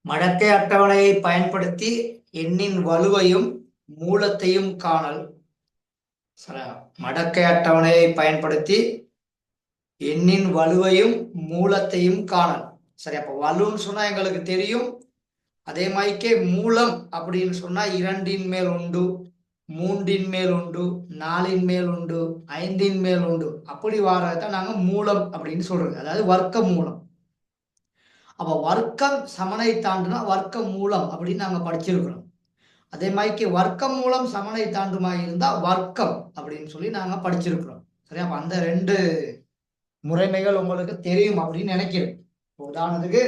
மடக்கை அட்டவணையை பயன்படுத்தி எண்ணின் வலுவையும் மூலத்தையும் காணல். மடக்கை அட்டவணையை பயன்படுத்தி எண்ணின் வலுவையும் மூலத்தையும் காணல். சரி, அப்ப வலுன்னு சொன்னா எங்களுக்கு தெரியும். அதே மாதிரிக்கே மூலம் அப்படின்னு சொன்னா 2ன் மேல் உண்டு, 3ன் மேல் உண்டு, 4ன் மேல் உண்டு, 5ன் மேல் உண்டு, அப்படி வாரதான் நாங்க மூலம் அப்படின்னு சொல்றது, அதாவது வர்க்க மூலம். அப்ப வர்க்கம் சமனை தாண்டுனா வர்க்க மூலம் அப்படின்னு நாங்க படிச்சிருக்கிறோம். அதே மாதிரிக்கு வர்க்கம் மூலம் சமனை தாண்டுமா இருந்தா வர்க்கம் அப்படின்னு சொல்லி நாங்க படிச்சிருக்கிறோம். சரி, அப்ப அந்த 2 முறைமைகள் உங்களுக்கு தெரியும் அப்படின்னு நினைக்கிறேன். உதாரணத்துக்கு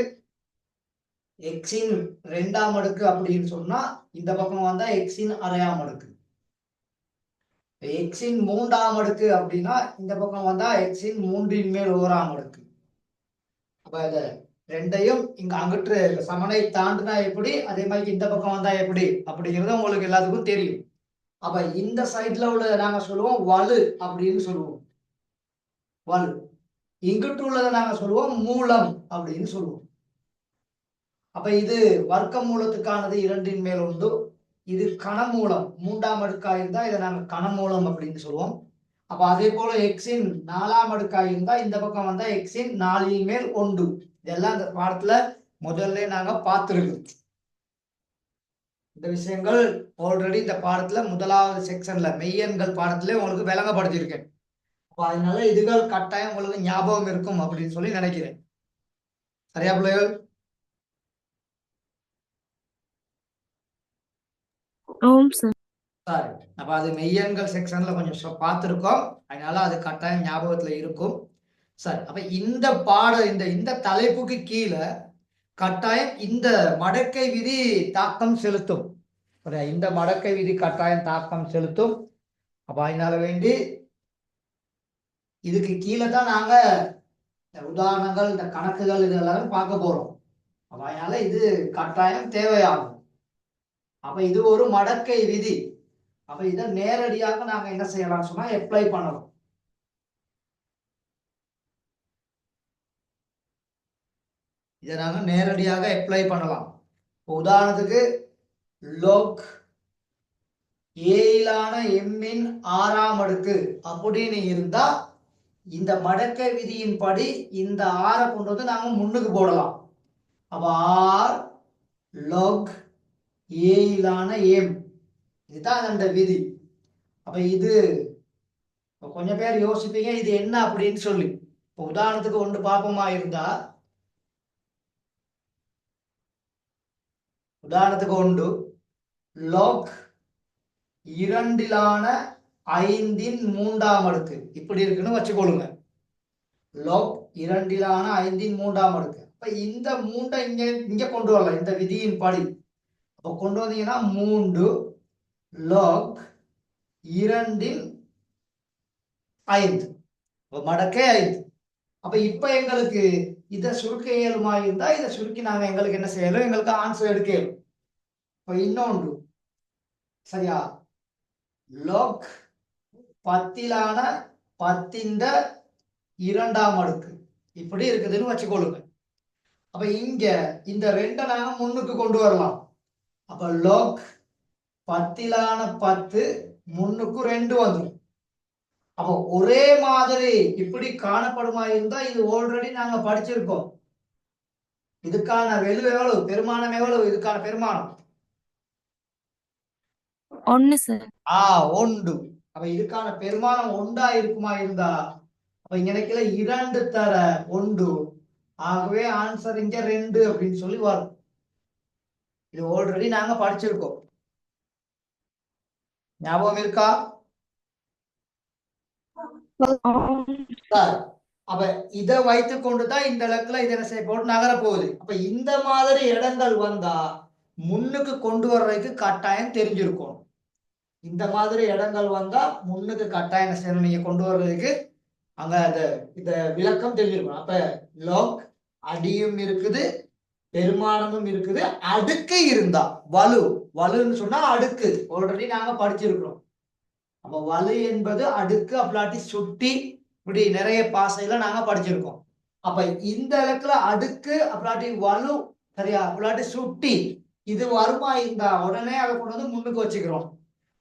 எக்ஸின் 2ஆம் அடுக்கு அப்படின்னு சொன்னா இந்த பக்கம் வந்தா எக்ஸின் அரையாம் அடுக்கு. எக்ஸின் 3ஆம் அடுக்கு அப்படின்னா இந்த பக்கம் வந்தா எக்ஸின் 3ன் மேல் 1ஆம் அடுக்கு. அப்ப இத ரெண்டையும் இங்க அங்கிட்டு சமனை தாண்டுனா எப்படி, அதே மாதிரி இந்த பக்கம் வந்தா எப்படி அப்படிங்கிறது உங்களுக்கு எல்லாத்துக்கும் தெரியும். அப்ப இந்த சைட்ல உள்ள நாங்க சொல்லுவோம் வலு அப்படின்னு சொல்லுவோம். வலு. இங்கிட்டு உள்ளதை நாங்க சொல்லுவோம் மூலம் அப்படின்னு சொல்லுவோம். அப்ப இது வர்க்க மூலத்துக்கானது 2ன் மேல் உண்டு. இது கனமூலம் 3ஆம் அடுக்கா இருந்தா இதை நாங்க கனமூலம் அப்படின்னு சொல்லுவோம். அப்ப அதே போல எக்ஸின் 4ஆம் அடுக்கா இருந்தா இந்த பக்கம் வந்தா எக்ஸின் 4ன் மேல் 1. இதெல்லாம் இந்த பாடத்துல முதல்ல நாங்க பார்த்துருக்கோம். இந்த விஷயங்கள் ஆல்ரெடி இந்த பாடத்துல முதலாவது செக்ஷன்ல மெய்யெண்கள் பாடத்திலே உங்களுக்கு விளங்கப்படுத்தியிருக்கேன். அதனால இதுகள் கட்டாயம் உங்களுக்கு ஞாபகம் இருக்கும் அப்படின்னு சொல்லி நினைக்கிறேன். சரியா பிள்ளைகள்? சரி, அப்ப அது மெய்யெண்கள் செக்ஷன்ல கொஞ்சம் பார்த்துருக்கோம், அதனால அது கட்டாயம் ஞாபகத்துல இருக்கும். சரி, அப்ப இந்த இந்த தலைப்புக்கு கீழே கட்டாயம் இந்த மடக்கை விதி தாக்கம் செலுத்தும். இந்த மடக்கை விதி கட்டாயம் தாக்கம் செலுத்தும். அப்ப அதனால வேண்டி இதுக்கு கீழே தான் நாங்க உதாரணங்கள், இந்த கணக்குகள் இதெல்லாம் பார்க்க போறோம். அப்ப அதனால இது கட்டாயம் தேவையாகும். அப்ப இது ஒரு மடக்கை விதி. அப்ப இதை நேரடியாக நாங்க என்ன செய்யலாம் சொன்னா அப்ளை பண்ணலாம். இதை நாங்க நேரடியாக அப்ளை பண்ணலாம். உதாரணத்துக்கு log ஏயிலான எம்மின் 6ஆம் அடுக்கு அப்படின்னு இருந்தா இந்த மடக்கை விதியின் படி இந்த 6 கொண்டு வந்து நாங்க முன்னுக்கு போடலாம். அப்ப r log ஏயிலான எம், இதுதான் அந்த விதி. அப்ப இது கொஞ்சம் பேர் யோசிப்பீங்க இது என்ன அப்படின்னு சொல்லி. உதாரணத்துக்கு ஒன்று பாப்பமா இருந்தா, உதாரணத்துக்கு ஒன்று log 2லான 5ன் 3ஆம் அடுக்கு இப்படி இருக்குன்னு வச்சுக்கொள்ளுங்க. log 2லான 5ன் 3ஆம் அடுக்கு. அப்ப இந்த 3 இங்க கொண்டு வரலாம் இந்த விதியின் படி. அப்ப கொண்டு வந்தீங்கன்னா 3 log 2ன் 5, மடக்கை 5. அப்ப இப்ப எங்களுக்கு இதை சுருக்க இயலுமா இருந்தா இதை சுருக்கி நாங்க எங்களுக்கு என்ன செய்யணும், எங்களுக்கு ஆன்சர் எடுக்க இயலும். இப்ப இன்னொன்று சரியா, log 10லான 10ன் 2ஆம் அடுக்கு இப்படி இருக்குதுன்னு வச்சுக்கொள்ளுங்க. அப்ப இங்க இந்த 2 நாங்க முன்னுக்கு கொண்டு வரலாம். அப்ப log 10லான 10 முன்னுக்கு 2 வந்துடும். அப்போ ஒரே மாதிரி இப்படி காணப்படுமா இருந்தா இது ஆல்ரெடி நாங்க படிச்சிருக்கோம். இதுக்கான வெளு எவ்வளவு, பெருமானம் எவ்வளவு, இதுக்கான பெருமானம் 1 சார். 1. அப்ப இதுக்கான பெருமானம் 1 இருக்குமா இருந்தா அப்ப இங்க நினைக்கல 2 தர 1, ஆகவே ஆன்சர் இங்க 2 அப்படின்னு சொல்லி வரும். இது ஆல்ரெடி நாங்க படிச்சிருக்கோம். ஞாபகம் இருக்கா? அப்ப இதை வைத்துக் கொண்டுதான் இந்த இடத்துல இதை என்ன செய்ய போட்டு நகர போகுது. அப்ப இந்த மாதிரி இடங்கள் வந்தா முன்னுக்கு கொண்டு வர்றதுக்கு கட்டாயம் தெரிஞ்சிருக்கும். இந்த மாதிரி இடங்கள் வந்தா முன்னுக்கு கட்டாயம் என்ன செய்யணும், நீங்க கொண்டு வர்றதுக்கு அங்க இந்த விளக்கம் தெரிஞ்சிருக்கும். அப்ப log அடியும் இருக்குது, பெருமானமும் இருக்குது, அடுக்கு இருந்தா வலுன்னு சொன்னா அடுக்கு ஆல்ரெடி நாங்க படிச்சிருக்கிறோம். அப்ப வலு என்பது அடுக்கு, அப்படி சுட்டி, இப்படி நிறைய பாசையில நாங்க படிச்சிருக்கோம். அப்ப இந்த இடத்துல அடுக்கு அப்படி வலு சரியா? இல்லாட்டி சுட்டி இது வருமா இருந்தா உடனே அதை கொண்டு வந்து முன்னுக்கு வச்சுக்கிறோம்.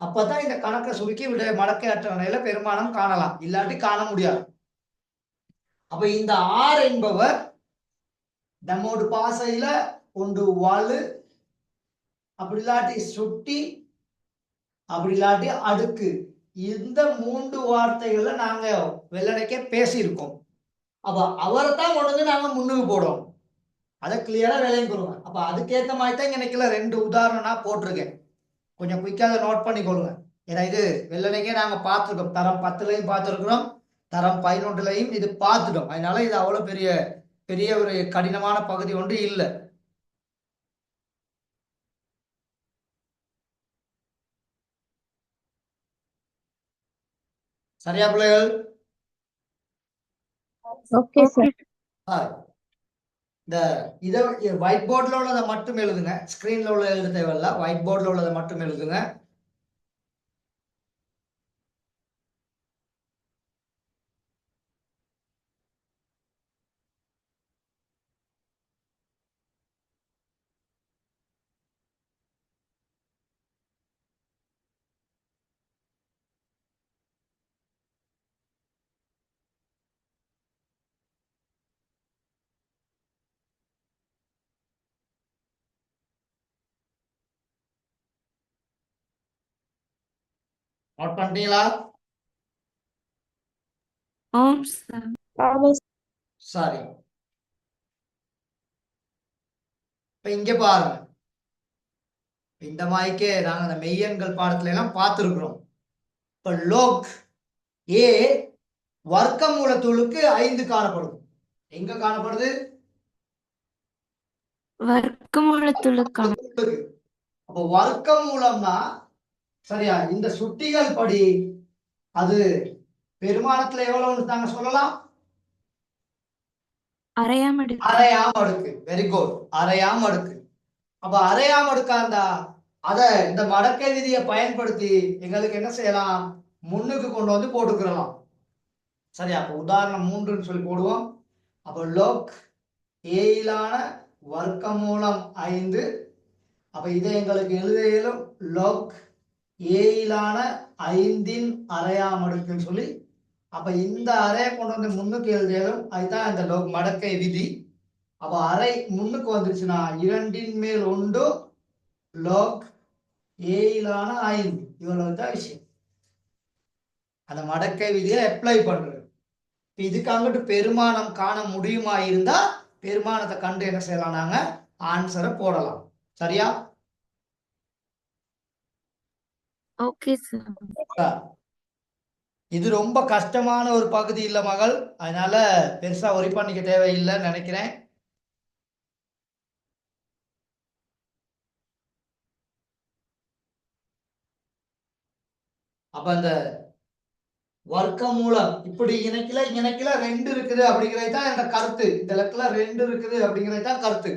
அப்பதான் இந்த கணக்கை சுருக்கி விட மடக்கை அட்டவணையில பெருமானம் காணலாம், இல்லாட்டி காண முடியாது. அப்ப இந்த ஆர் என்பவர் நம்மோட பாசையில ஒன்று வலு, அப்படி இல்லாட்டி சுட்டி, அப்படி இல்லாட்டி அடுக்கு, இந்த 3 வார்த்தைகள்ல நாங்க வெள்ளனைக்கே பேசியிருக்கோம். அப்ப அவரை தான் கொண்டு வந்து நாங்க முன்னுக்கு போடுவோம். அதை கிளியரா விலையும் கொடுங்க. அப்ப அதுக்கேற்ற மாதிரி தான் இன்னைக்குல 2 உதாரணம் நான் போட்டிருக்கேன். கொஞ்சம் குயிக்காக அதை நோட் பண்ணிக்கொள்ளுங்க. ஏன்னா இது வெள்ளனைக்கே நாங்க பார்த்துருக்கோம், தரம் 10லையும் பார்த்துருக்கிறோம், தரம் 11லையும் இது பார்த்துட்டோம். அதனால இது அவ்வளவு பெரிய பெரிய ஒரு கடினமான பகுதி ஒன்று இல்லை. சரியா பிள்ளைகள்? ஓகே சார், இந்த இதை ஒயிட் போர்டில் உள்ளதை மட்டும் எழுதுங்க, ஸ்கிரீன்ல உள்ள எழுத தேவையில்ல, ஒயிட் போர்டில் உள்ளதை மட்டும் எழுதுங்க. நோட் பண்ணிட்டீங்களா? சரி, இப்ப இங்க பாருங்க, இந்த மாதிரிக்கே நாங்க அந்த மெய்யெண்கள் பாடத்துல எல்லாம் பார்த்திருக்கிறோம். இப்ப லோக் ஏ வர்க்கமூலத்துளுக்கு 5 காணப்படுது. எங்க காணப்படுது? வர்க்கமூலத்துளுக்கான. அப்போ வர்க்கமூலம்னா சரியா, இந்த சுட்டிகள் படி அது பெருமானத்துல எவ்வளவு நாங்க சொல்லலாம்? அரையாம் அடுக்கு. அரையாம் அடுக்கு. வெரி குட், அரையாம் அடுக்கு. அப்ப அரையாம் அடுக்கா இருந்தா அத இந்த மடக்கை விதியை பயன்படுத்தி எங்களுக்கு என்ன செய்யலாம்? முன்னுக்கு கொண்டு வந்து போட்டுக்கிறலாம். சரியா? அப்ப உதாரணம் 3ன்னு சொல்லி போடுவோம். அப்ப லோக் ஏயிலான வர்க்கமூலம் 5. அப்ப இதை எங்களுக்கு எழுத இயலும் லோக் ஏயிலான 5ன் அரையாம் அடுக்குன்னு சொல்லி. அப்ப இந்த அறையை கொண்டு வந்து முன்னுக்கு எழுதியலும் அதுதான் இந்த லோக் மடக்கை விதி. அப்ப அரை முன்னுக்கு வந்துருச்சுன்னா 2ன் மேல் 1 log ஏயிலான 5. இவ்வளவுதான் விஷயம். அந்த மடக்கை விதியை அப்ளை பண்றது. இதுக்கு அங்கிட்டு பெருமானம் காண முடியுமா இருந்தா பெருமானத்தை கண்டு என்ன செய்யலாம்? நாங்க ஆன்சரை போடலாம். சரியா? Okay sir. இது ரொம்ப கஷ்டமான ஒரு பகுதி இல்ல மகள், அதனால பெருசா ஒரி பண்ணிக்க தேவையில்லைன்னு நினைக்கிறேன். அப்ப அந்த வர்க்கமூலம் இப்படி இணைக்கல 2 இருக்குது அப்படிங்கிறது தான் இந்த கருத்து. இந்த இடத்துல 2 இருக்குது அப்படிங்கிறது தான் கருத்து.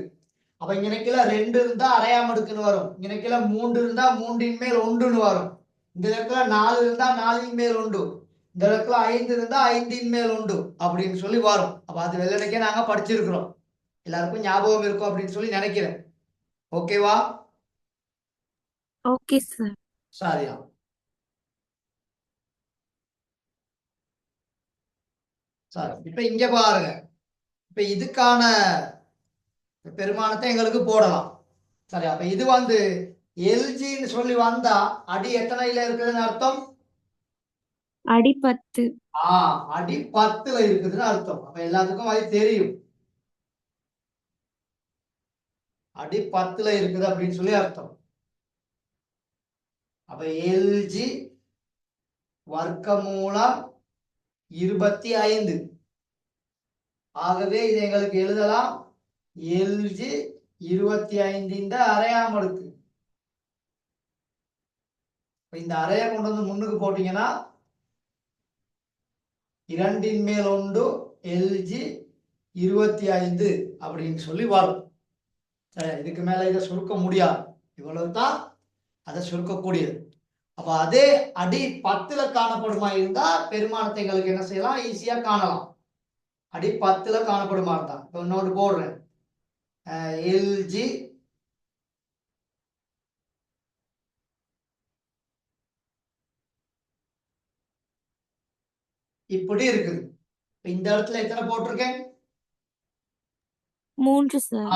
அப்ப இணைக்கல 2 இருந்தா அரையாம் அடுக்குன்னு வரும், இணைக்கல 3 இருந்தா 3ன் மேல் 1ன்னு வரும், இந்த இடத்துல 4 இருந்தா 4ன் மேல் 1, இந்த இடத்துல 5 இருந்தா 5ன் மேல் 1 அப்படின்னு சொல்லி வரும். அப்ப அது வெள்ளனைக்கே நாங்க படிச்சிருக்கிறோம், எல்லாருக்கும் ஞாபகம் இருக்கும் அப்படின்னு சொல்லி நினைக்கிறேன். ஓகேவா? Okay sir. சரியா? சரி, இப்ப இங்க பாருங்க, இப்ப இதுக்கான பெருமானத்தை எங்களுக்கு போடலாம். சரி, அப்ப இது வந்து எல்ஜின்னு சொல்லி வந்தா அடி எத்தனைல இருக்குதுன்னு அர்த்தம்? அடி 10. அடி 10ல இருக்குதுன்னு அர்த்தம். அப்ப எல்லாத்துக்கும் அது தெரியும், அடி 10ல இருக்குது அப்படின்னு சொல்லி அர்த்தம். அப்ப எல்ஜி வர்க்கமூலம் 25. ஆகவே இது எங்களுக்கு எழுதலாம் எல்ஜி 25ன் அரையாம் அடுக்கு. இந்த அறையை கொண்டு வந்து முன்னுக்கு போட்டீங்கன்னா 2ன் மேல் 1 எல்ஜி 25 அப்படின்னு சொல்லி வரும். சரி, இதுக்கு மேல இதை சுருக்க முடியாது, இவ்வளவுதான் அதை சுருக்கக்கூடியது. அப்ப அதே அடி 10ல காணப்படுமா இருந்தா பெருமானத்தை எங்களுக்கு என்ன செய்யலாம்? ஈஸியா காணலாம். அடி 10ல காணப்படுமா இருந்தா இப்ப இன்னொரு போடுறேன். எல்ஜி இப்படி இருக்குது. இந்த இடத்துல எத்தனை போட்டிருக்கேன்? 3 சார்.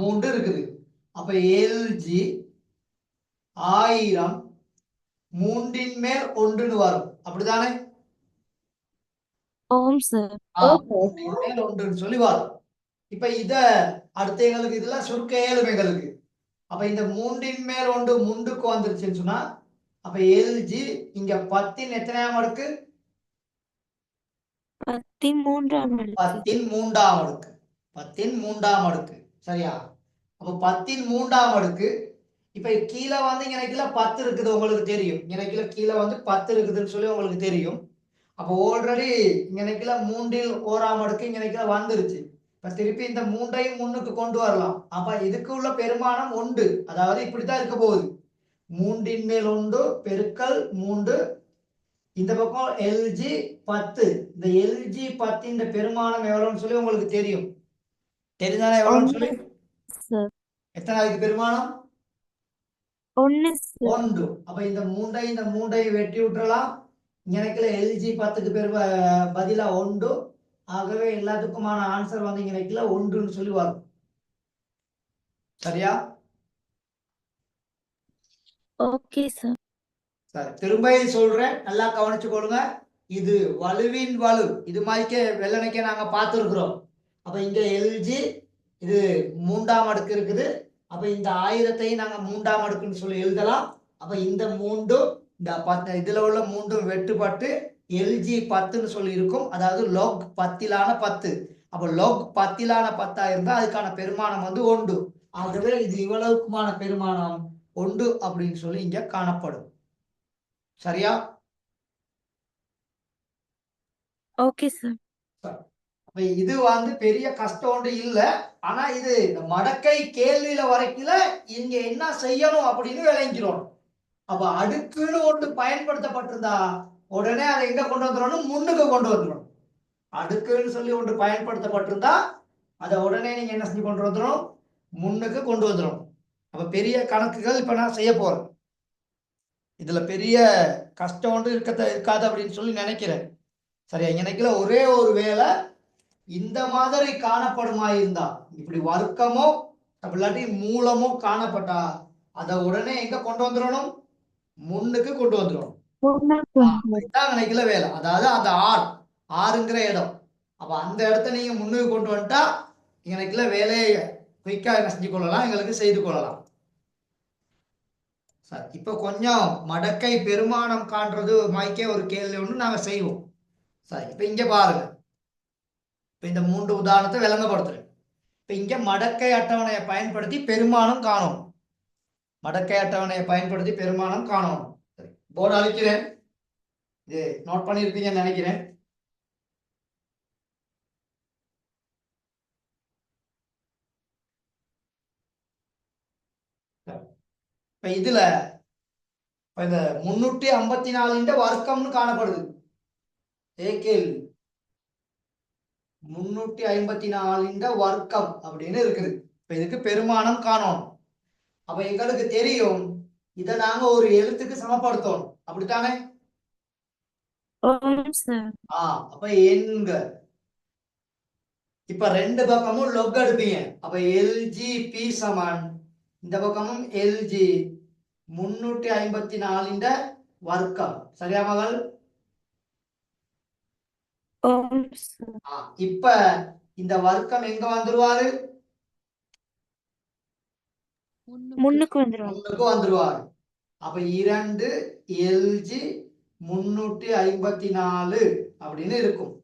3 இருக்குது. அப்ப எல்ஜி 1000 3ன் மேல் 1ன்னு வரும், அப்படிதானே? ஓம் சார். 3ன் மேல் 1ன்னு சொல்லி வரும். இப்ப இத அடுத்த எங்களுக்கு இதெல்லாம் சுருக்க இயலும் எங்களுக்கு. அப்ப இந்த 3ன் மேல் 1 முண்டுக்கு வந்துருச்சுன்னு சொன்னா, அப்ப எல்ஜி இங்க 10ன் எத்தனையாம் அடுக்கு? 10ன் 3ஆம் அடுக்கு. 10ன் 3ஆம் அடுக்கு. 10ன் 3ஆம் அடுக்கு. சரியா? அப்ப 10ன் 3ஆம் அடுக்கு. இப்ப கீழே வந்து இங்க 10 இருக்குது, உங்களுக்கு தெரியும். இங்க கீழே வந்து 10 இருக்குதுன்னு சொல்லி உங்களுக்கு தெரியும். அப்போ ஆல்ரெடி இங்க 3ல் 1ஆம் அடுக்கு இங்க வந்துருச்சு. இப்ப திருப்பி இந்த 3ஐயும் முன்னுக்கு கொண்டு வரலாம். அப்ப இதுக்கு உள்ள பெருமானம் 1. அதாவது இப்படித்தான் இருக்க போகுது. 3ன் மேல் 1 பெருக்கல் 3. இந்த பக்கம் எல்ஜி 10. இந்த எல்ஜி 10 பெருமானம் எவ்வளவுன்னு சொல்லி உங்களுக்கு தெரியும். தெரிஞ்சானே எவ்வளவுன்னு சொல்லி? சார். எத்தனை அதுக்கு பெருமானம்? 1 சார். 1. அப்ப இந்த 3ஐயும் வெட்டி விட்டுறலாம். இங்க எல்ஜி 10க்கு பதிலா 1. ஆகவே எல்லாத்துக்குமான ஆன்சர் வந்து இங்க 1ன்னு சொல்லி வரும். சரியா? Okay sir. சரி, திரும்ப சொல்றேன், நல்லா கவனிச்சு கொள்ளுங்க. இது வலுவின் வலு. இது மாதிரிக்கே வெள்ளனைக்கே நாங்க பார்த்துருக்குறோம். அப்ப இங்க எல்ஜி இது 3ஆம் அடுக்கு இருக்குது. அப்ப இந்த 1000ஐயும் நாங்க 3ஆம் அடுக்குன்னு சொல்லி எழுதலாம். அப்ப இந்த 3 இந்த 10 இதுல உள்ள 3 வெட்டுப்பட்டு எல்ஜி 10ன்னு சொல்லி இருக்கும். அதாவது log 10லான 10. அப்ப log 10லான 10ஆ இருந்தா அதுக்கான பெருமானம் வந்து 1. ஆகவே இது இவ்வளவுக்குமான பெருமானம் 1 அப்படின்னு சொல்லி இங்க காணப்படும். சரியா? Okay sir. அப்ப இது வந்து பெரிய கஷ்டம் ஒன்று இல்ல. ஆனா இது மடக்கை கேள்வியில வரைக்கும் இங்க என்ன செய்யணும் அப்படின்னு விளங்கிக்கிறோம். அப்ப அடுக்குன்னு ஒன்று பயன்படுத்தப்பட்டிருந்தா உடனே அதை எங்க கொண்டு வந்துடணும்? முன்னுக்கு கொண்டு வந்துடணும். அடுக்குன்னு சொல்லி ஒன்று பயன்படுத்தப்பட்டிருந்தா அதை உடனே நீங்க என்ன செஞ்சு கொண்டு வந்துடும்? முன்னுக்கு கொண்டு வந்துடும். அப்ப பெரிய கணக்குகள் இப்ப நான் செய்ய போறேன். இதுல பெரிய கஷ்டம் ஒன்று இருக்காது அப்படின்னு சொல்லி நினைக்கிறேன். சரியா? நினைக்கல. ஒரே ஒரு வேலை இந்த மாதிரி காணப்படுமா இருந்தா, இப்படி வர்க்கமோ இல்லாட்டி மூலமோ காணப்பட்டா அதை உடனே எங்க கொண்டு வந்துடணும்? முன்னுக்கு கொண்டு வந்துடணும். நினைக்கல வேலை. அதாவது அந்த ஆறுங்கிற இடம். அப்ப அந்த இடத்த நீங்க முன்னுக்கு கொண்டு வந்துட்டா எங்களுக்குள்ள வேலையை குயிக்கா என்ன செஞ்சு கொள்ளலாம், எங்களுக்கு செய்து கொள்ளலாம். சரி, இப்ப கொஞ்சம் மடக்கை பெருமானம் காண்றது மாய்க்கே ஒரு கேள்வி ஒன்று நாங்க செய்வோம். சரி, இப்ப இங்க பாருங்க. இப்ப இந்த 3 உதாரணத்தை விளங்கப்படுத்துறேன். இப்ப இங்க மடக்கை அட்டவணையை பயன்படுத்தி பெருமானம் காணும். மடக்கை அட்டவணையை பயன்படுத்தி பெருமானம் காணும். சரி, போர்டு அழிக்கிறேன். இது நோட் பண்ணியிருப்பீங்கன்னு நினைக்கிறேன். இப்ப இதுல இந்த 354 வர்க்கம்னு காணப்படுது. கேள்வி 354 வர்க்கம் அப்படின்னு இருக்குது. இப்ப இதுக்கு பெருமானம் காணணும். அப்ப எங்களுக்கு தெரியும் இதை நாங்க ஒரு எழுத்துக்கு சமப்படுத்தணும், அப்படித்தானே? அப்ப எண்க இப்ப 2 பக்கமும் லொக் எடுப்பீங்க. அப்ப எல்ஜி பி சமன் இந்த பக்கமும் எல்ஜி 354 வர்க்கம். சரியா மகள்? இப்ப இந்த வர்க்கம் எங்க வந்துருவாரு? முன்னுக்கு வந்துருவாரு. அப்ப 2 எல்ஜி 354 அப்படின்னு இருக்கும்.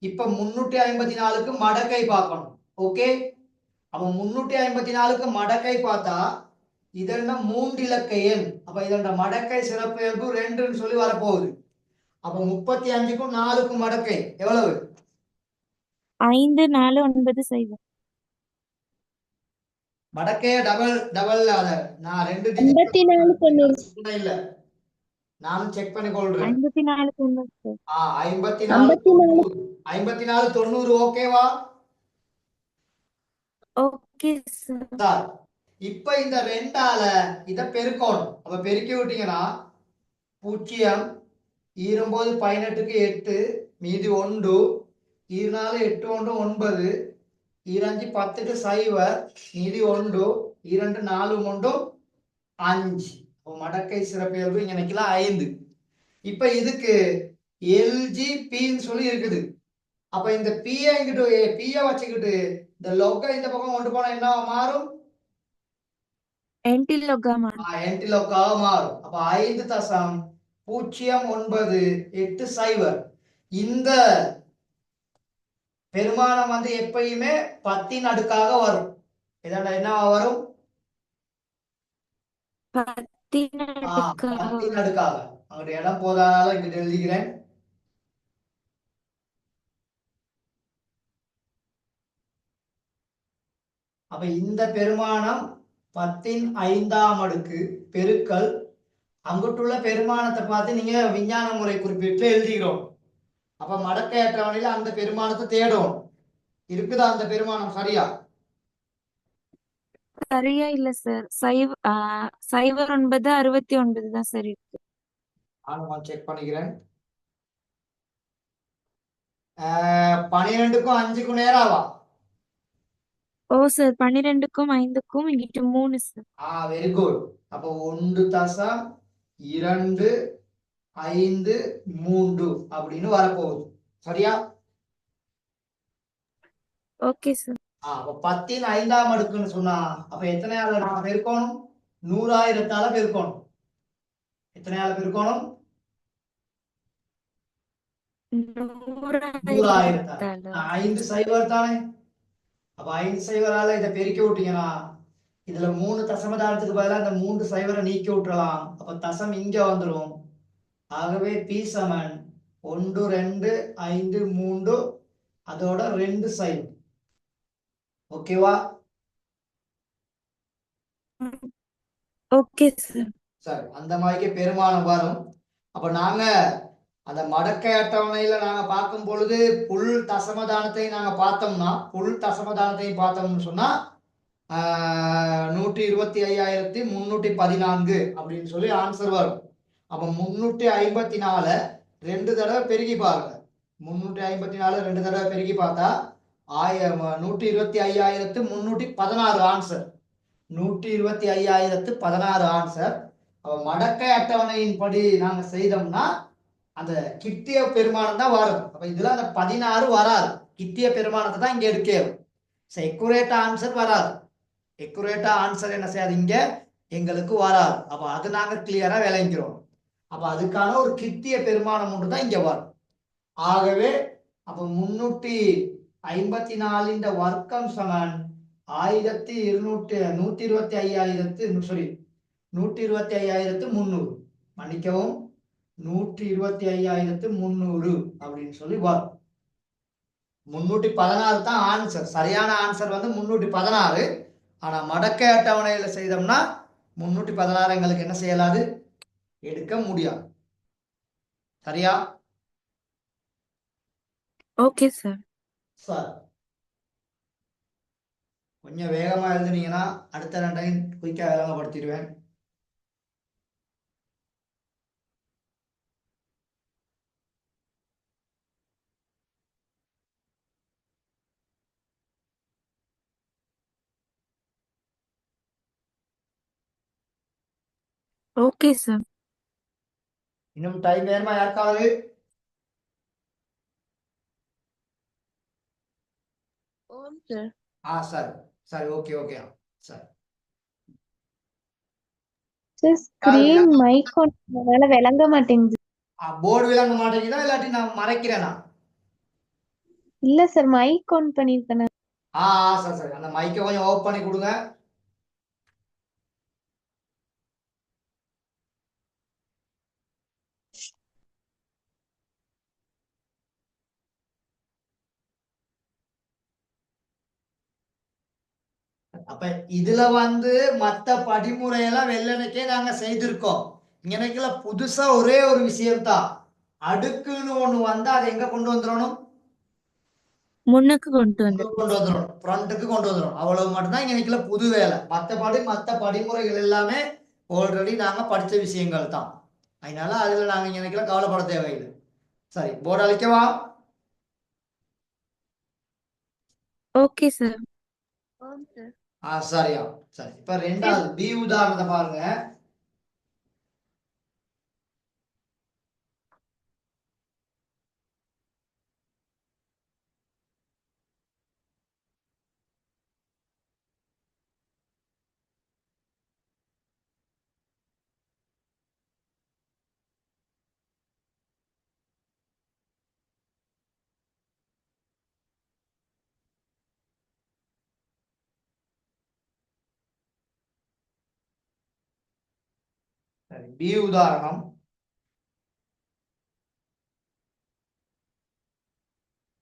இப்ப 354க்கு மடக்கை பார்க்கணும். ஓகே, அப்ப 354க்கு மடக்கை பார்த்தா இதென்ன 3 இலக்க எண். அப்ப இதோட மடக்கை சிறப்பியல்பு 2ன்னு சொல்லி வரப்போகுது. அப்ப 35க்கும் 4க்கும் மடக்கை எவ்வளவு? 5 4 9 0. மடக்கைய டபுள் நான் 2 இல்ல, நானும் செக் பண்ணி கொள்றேன். 54 90 ஓகேவா? Okay sir. சார் இப்ப இந்த ரெண்டால இத பெருக்கணும். அப்ப பெருக்கி விட்டீங்கன்னா 0 ஈரும்போது 18க்கு 8 மீதி 1 ஈர்நாலு 8 1 9 ஈரஞ்சு 10க்கு 0 மீதி 1 ஈரண்டு 4 1 5. மடக்கை சிறப்பியல்பு இங்க நிக்கலாம் 5. இப்ப இதுக்கு LGPன்னு சொல்லி இருக்குது. அப்ப இந்த P வச்சுக்கிட்டு இந்த லொக்க இந்த பக்கம் கொண்டு போனா என்ன மாறும்? என்டிலோகா மாறும். என்டிலோக்காக மாறும். அப்ப 5.0980. இந்த பெருமானம் வந்து எப்பயுமே 10ன் அடுக்காக வரும். இதோட என்ன வரும்? 10 அடுக்காக 10ன் அடுக்காக. அங்க இடம் போதால இங்க எழுதிக்கிறேன். அப்ப இந்த பெருமானம் 10ன் 5ஆம் அடுக்கு பெருக்கல் அங்குட்டுள்ள பெருமானத்தை பார்த்து நீங்க விஞ்ஞான முறை குறிப்பிட்டு எழுதிக்கிறோம். அப்ப மடக்கை அட்டவணையில அந்த பெருமானத்தை தேடும். இருக்குதா அந்த பெருமானம் சரியா? சரியா இல்ல சார். 0969 தான் சரி இருக்கு. நான் செக் பண்ணிக்கிறேன். 12க்கும் 5க்கும் நேராவா? ஓ சார், 12க்கும் 5க்கும் இங்கிட்டு 3 சார். Very good. அப்போ 1.253 அப்படின்னு வரப்போகுது. சரியா? Okay sir. அப்ப 10ன் 5ஆம் அடுக்குன்னு சொன்னா அப்ப எத்தனையால நான் பெருக்கணும்? 100,000ஆல பெருக்கணும். எத்தனையால பெருக்கணும்? 100,000. 5 சைபர் தானே. அப்ப 5 சைபரால இதை பெருக்கி விட்டீங்கன்னா இதுல 3 தசமதானத்துக்கு பதிலா இந்த 3 சைபரை நீக்கி விட்டுறலாம். அப்ப தசம் இங்க வந்துடும். ஆகவே P சமன் 1 2 5 3 அதோட 2 சைபர். ஓகேவா? Okay sir. சரி, அந்த மாதிரி பெருமானம் வரும். அப்ப நாங்க அந்த மடக்கை அட்டவணையில நாங்க பார்க்கும் பொழுது புல் தசமதானத்தை நாங்க பார்த்தோம்னு சொன்னா 125,314 அப்படின்னு சொல்லி ஆன்சர் வரும். அப்ப 354 2 தடவை பெருகி பாருங்க. 354 2 தடவை பெருகி பார்த்தா 125,316 ஆன்சர். 125,016 ஆன்சர். மடக்கை அட்டவணையின் படி நாங்க செய்தோம்னா அந்த கிட்டிய பெருமானம் தான் வரும். அப்ப இதுல அந்த 16 வராது. கிட்டிய பெருமானத்தை தான் இங்க எடுக்கணும். எக்குரேட்டா ஆன்சர் வராது. எக்குரேட்டா ஆன்சர் என்ன செய்யாது இங்க எங்களுக்கு வராது. அப்ப அது நாங்க கிளியரா விளங்கிறோம். அப்ப அதுக்கான ஒரு கிட்டிய பெருமானம் ஒன்று தான் இங்க வரும். ஆகவே அப்ப 354 வர்க்கம் சமன் 125,300 மன்னிக்கவும் 125,300 அப்படின்னு சொல்லி வரும். 316 தான் ஆன்சர். சரியான ஆன்சர் வந்து 316. ஆனா மடக்கை அட்டவணையில செய்தோம்னா 316 எங்களுக்கு என்ன செய்யலாது? எடுக்க முடியாது. சரியா? Okay sir. சார் கொஞ்சம் வேகமா எழுதுனீங்கன்னா அடுத்த 2 குயிக்கா விளங்கப்படுத்திடுவேன். Okay sir. இன்னும் டைம் வேணுமா யாருக்காவது? ஓம் சார். சரி சரி, okay okay sir. Screen mic ஒன்றனால விளங்க மாட்டேங்குது. போர்டு விளங்க மாட்டேங்குதா இல்லாட்டி நான் மறைக்கிறேனா? இல்ல சார், மைக் ஆன் பண்ணிருக்கேன். சரி சரி, அந்த மைக்கை கொஞ்சம் ஆஃப் பண்ணி கொடுங்க. அப்ப இதுல வந்து மத்த படிமுறையெல்லாம் வெள்ளனைக்கே நாங்க செய்திருக்கோம். இங்கனைக்குல புதுசா ஒரே ஒரு விஷயம்தான், அடுக்குன்னு ஒண்ணு வந்து அதை எங்க கொண்டு வந்துடணும்? முன்னுக்கு கொண்டு முன்னுக்கு வந்துடும் கொண்டு வந்துடும், ஃப்ரண்ட்டுக்கு கொண்டு வந்துடும். அவ்வளவு மட்டும்தான் இங்க நிக்கல புது வேலை. மத்த படிமுறைகள் எல்லாமே ஆல்ரெடி நாங்க படிச்ச விஷயங்கள் தான். அதனால அதுல நாங்க இங்க நிக்கல கவலைப்பட தேவையில்லை. சரி, போர்டு அழிக்கவா? ஓகே சார் சரியா. சரி, இப்ப ரெண்டாவது பி உதாரணத்தை பாருங்க. சரி, பி உதாரணம்.